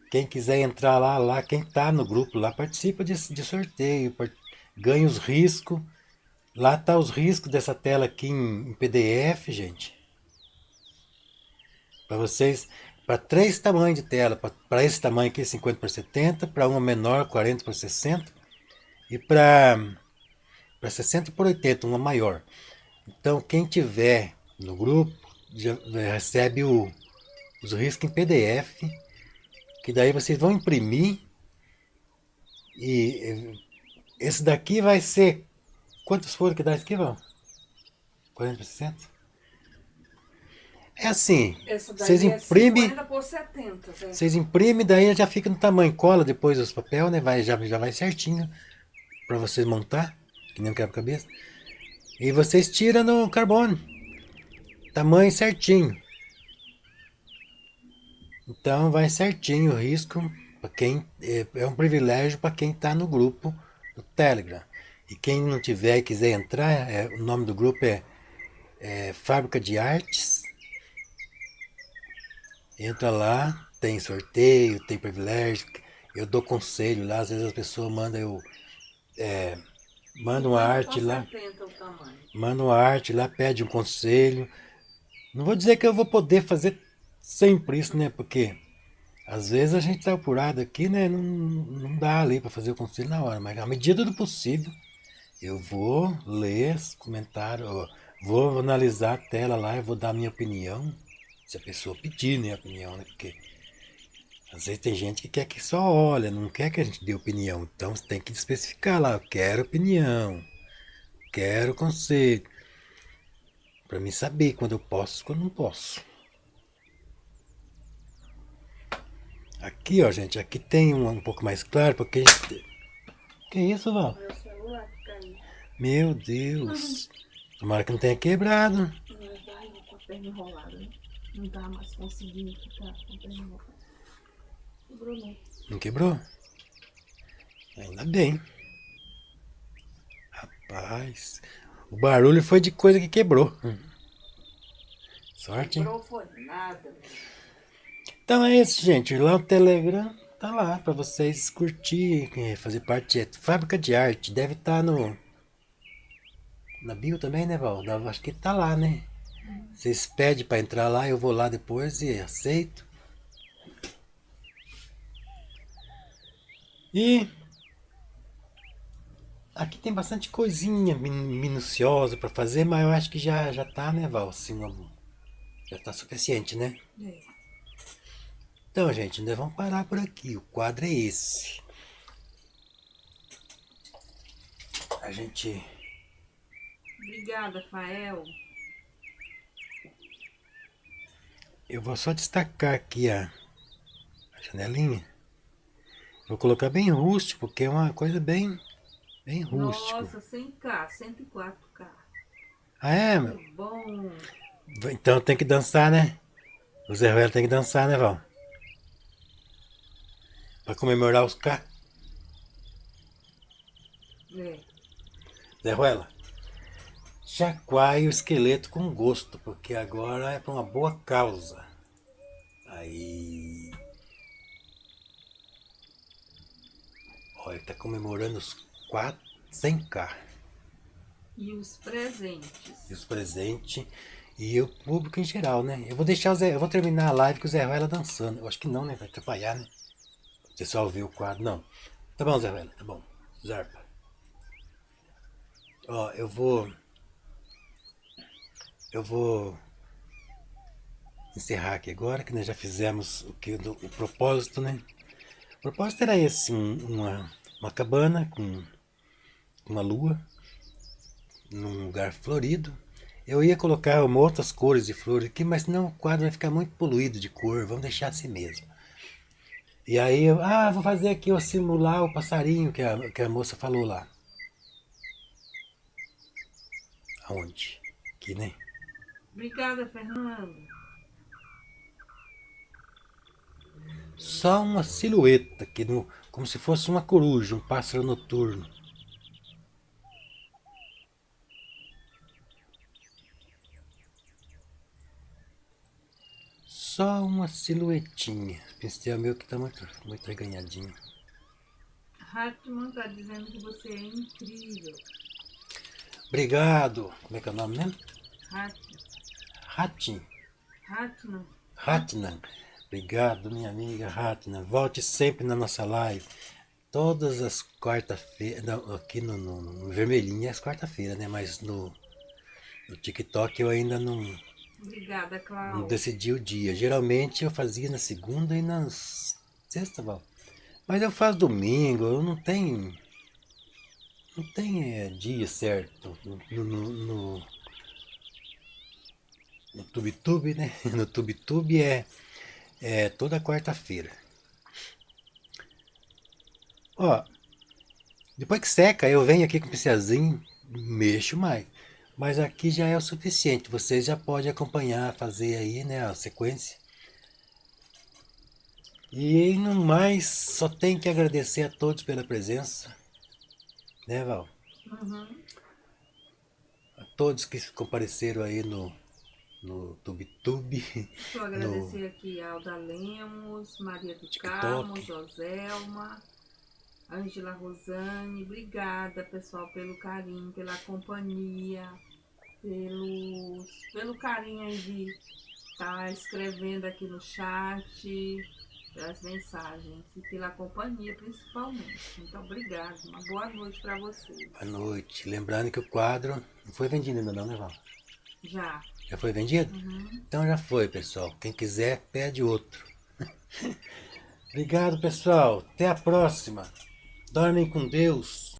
Quem quiser entrar lá, quem tá no grupo lá, participa de sorteio, ganha os riscos. Lá tá os riscos dessa tela aqui em PDF, gente. Para vocês, para 3 tamanhos de tela, para esse tamanho aqui 50x70, para uma menor 40x60 e para 60x80, uma maior. Então quem tiver no grupo já recebe os riscos em PDF, que daí vocês vão imprimir e esse daqui vai ser, quantas folhas que dá isso aqui, Val? 40%? É assim, vocês imprimem, 50x70, né? vocês imprimem, daí já fica no tamanho, cola depois os papel, né? Já vai certinho para vocês montar, que nem um quebra-cabeça. E vocês tiram no carbono, tamanho certinho. Então vai certinho o risco Para quem é um privilégio para quem está no grupo do Telegram. E quem não tiver e quiser entrar, o nome do grupo é Fábrica de Artes. Entra lá, tem sorteio, tem privilégio. Eu dou conselho lá, às vezes as pessoas mandam uma arte lá, 70 o tamanho. mandam uma arte lá, pede um conselho. Não vou dizer que eu vou poder fazer sempre isso, né? Porque às vezes a gente tá apurado aqui, né? Não dá ali para fazer o conselho na hora, mas à medida do possível, eu vou ler os comentários, ó, vou analisar a tela lá, eu vou dar a minha opinião, se a pessoa pedir, né, a opinião, né? Porque às vezes tem gente que quer que só olha, não quer que a gente dê opinião. Então você tem que especificar lá, eu quero opinião, quero conselho, para mim saber quando eu posso e quando não posso. Aqui, ó, gente, aqui tem um pouco mais claro, porque a gente... Que isso, Val? Meu celular que caiu. Meu Deus. Tomara que não tenha quebrado. Vai com a perna enrolada, né? Não tá mais conseguindo ficar com a perna enrolada. Quebrou não. Não quebrou? Ainda bem. Rapaz. O barulho foi de coisa que quebrou. Sorte, hein? Quebrou foi nada. Então é isso, gente. Lá o Telegram tá lá pra vocês curtir, fazer parte. É Fábrica de Arte. Deve estar na bio também, né, Val? Acho que tá lá, né? Vocês pedem pra entrar lá, eu vou lá depois e aceito. E aqui tem bastante coisinha minuciosa pra fazer, mas eu acho que já tá, né, Val? Assim, já tá suficiente, né? É. Então, gente, nós vamos parar por aqui. O quadro é esse. A gente... Obrigada, Fael. Eu vou só destacar aqui a janelinha. Vou colocar bem rústico, porque é uma coisa bem rústico. Nossa, 100k, 104k. Ah, é, meu? Que bom. Então tem que dançar, né? O Zé Ruela tem que dançar, né, Val? Pra comemorar os K. É. Zé Ruela, chacoalhe o esqueleto com gosto, porque agora é pra uma boa causa. Aí... Olha, ele tá comemorando os 100k. E os presentes. E os presentes e o público em geral, né? Eu vou deixar eu vou terminar a live com o Zé Ruela dançando. Eu acho que não, né? Vai atrapalhar, né? O pessoal viu o quadro. Não. Tá bom, Zé Ruela, tá bom. Zarpa. Ó, eu vou encerrar aqui agora, que nós já fizemos o propósito, né? O propósito era esse, uma cabana com uma lua, num lugar florido. Eu ia colocar outras cores de flores aqui, mas senão o quadro vai ficar muito poluído de cor, vamos deixar assim mesmo. E aí vou fazer aqui, eu simular o passarinho que a moça falou lá. Aonde? Aqui, né? Obrigada, Fernando. Só uma silhueta, como se fosse uma coruja, um pássaro noturno. Só uma silhuetinha. O pincel meu que tá muito reganhadinho. Hartmann tá dizendo que você é incrível. Obrigado. Como é que é o nome mesmo? Hartmann. Hatnan. Obrigado, minha amiga Hatnan. Volte sempre na nossa live. Todas as quarta-feiras. Aqui no Vermelhinho é as quarta-feiras, né? Mas no TikTok eu ainda não Obrigada, Cláudia. decidi o dia. Geralmente eu fazia na segunda e na sexta, Val. Mas eu faço domingo, eu não tenho dia certo no TubeTube, né? No TubeTube é toda quarta-feira. Ó, depois que seca, eu venho aqui com o pincelzinho, mexo mais. Mas aqui já é o suficiente. Vocês já podem acompanhar, fazer aí, né, a sequência. E no mais, só tenho que agradecer a todos pela presença, né, Val? Uhum. A todos que compareceram aí no TubeTube, Deixa eu no agradecer aqui a Alda Lemos, Maria do TikTok. Carmo, Joselma, Ângela Rosane. Obrigada, pessoal, pelo carinho, pela companhia, pelo carinho aí de estar escrevendo aqui no chat, pelas mensagens e pela companhia, principalmente. Muito obrigada. Uma boa noite para vocês. Boa noite. Lembrando que o quadro não foi vendido ainda não, né, Val? Já. Já foi vendido? Uhum. Então já foi, pessoal. Quem quiser, pede outro. Obrigado, pessoal. Até a próxima. Dormem com Deus.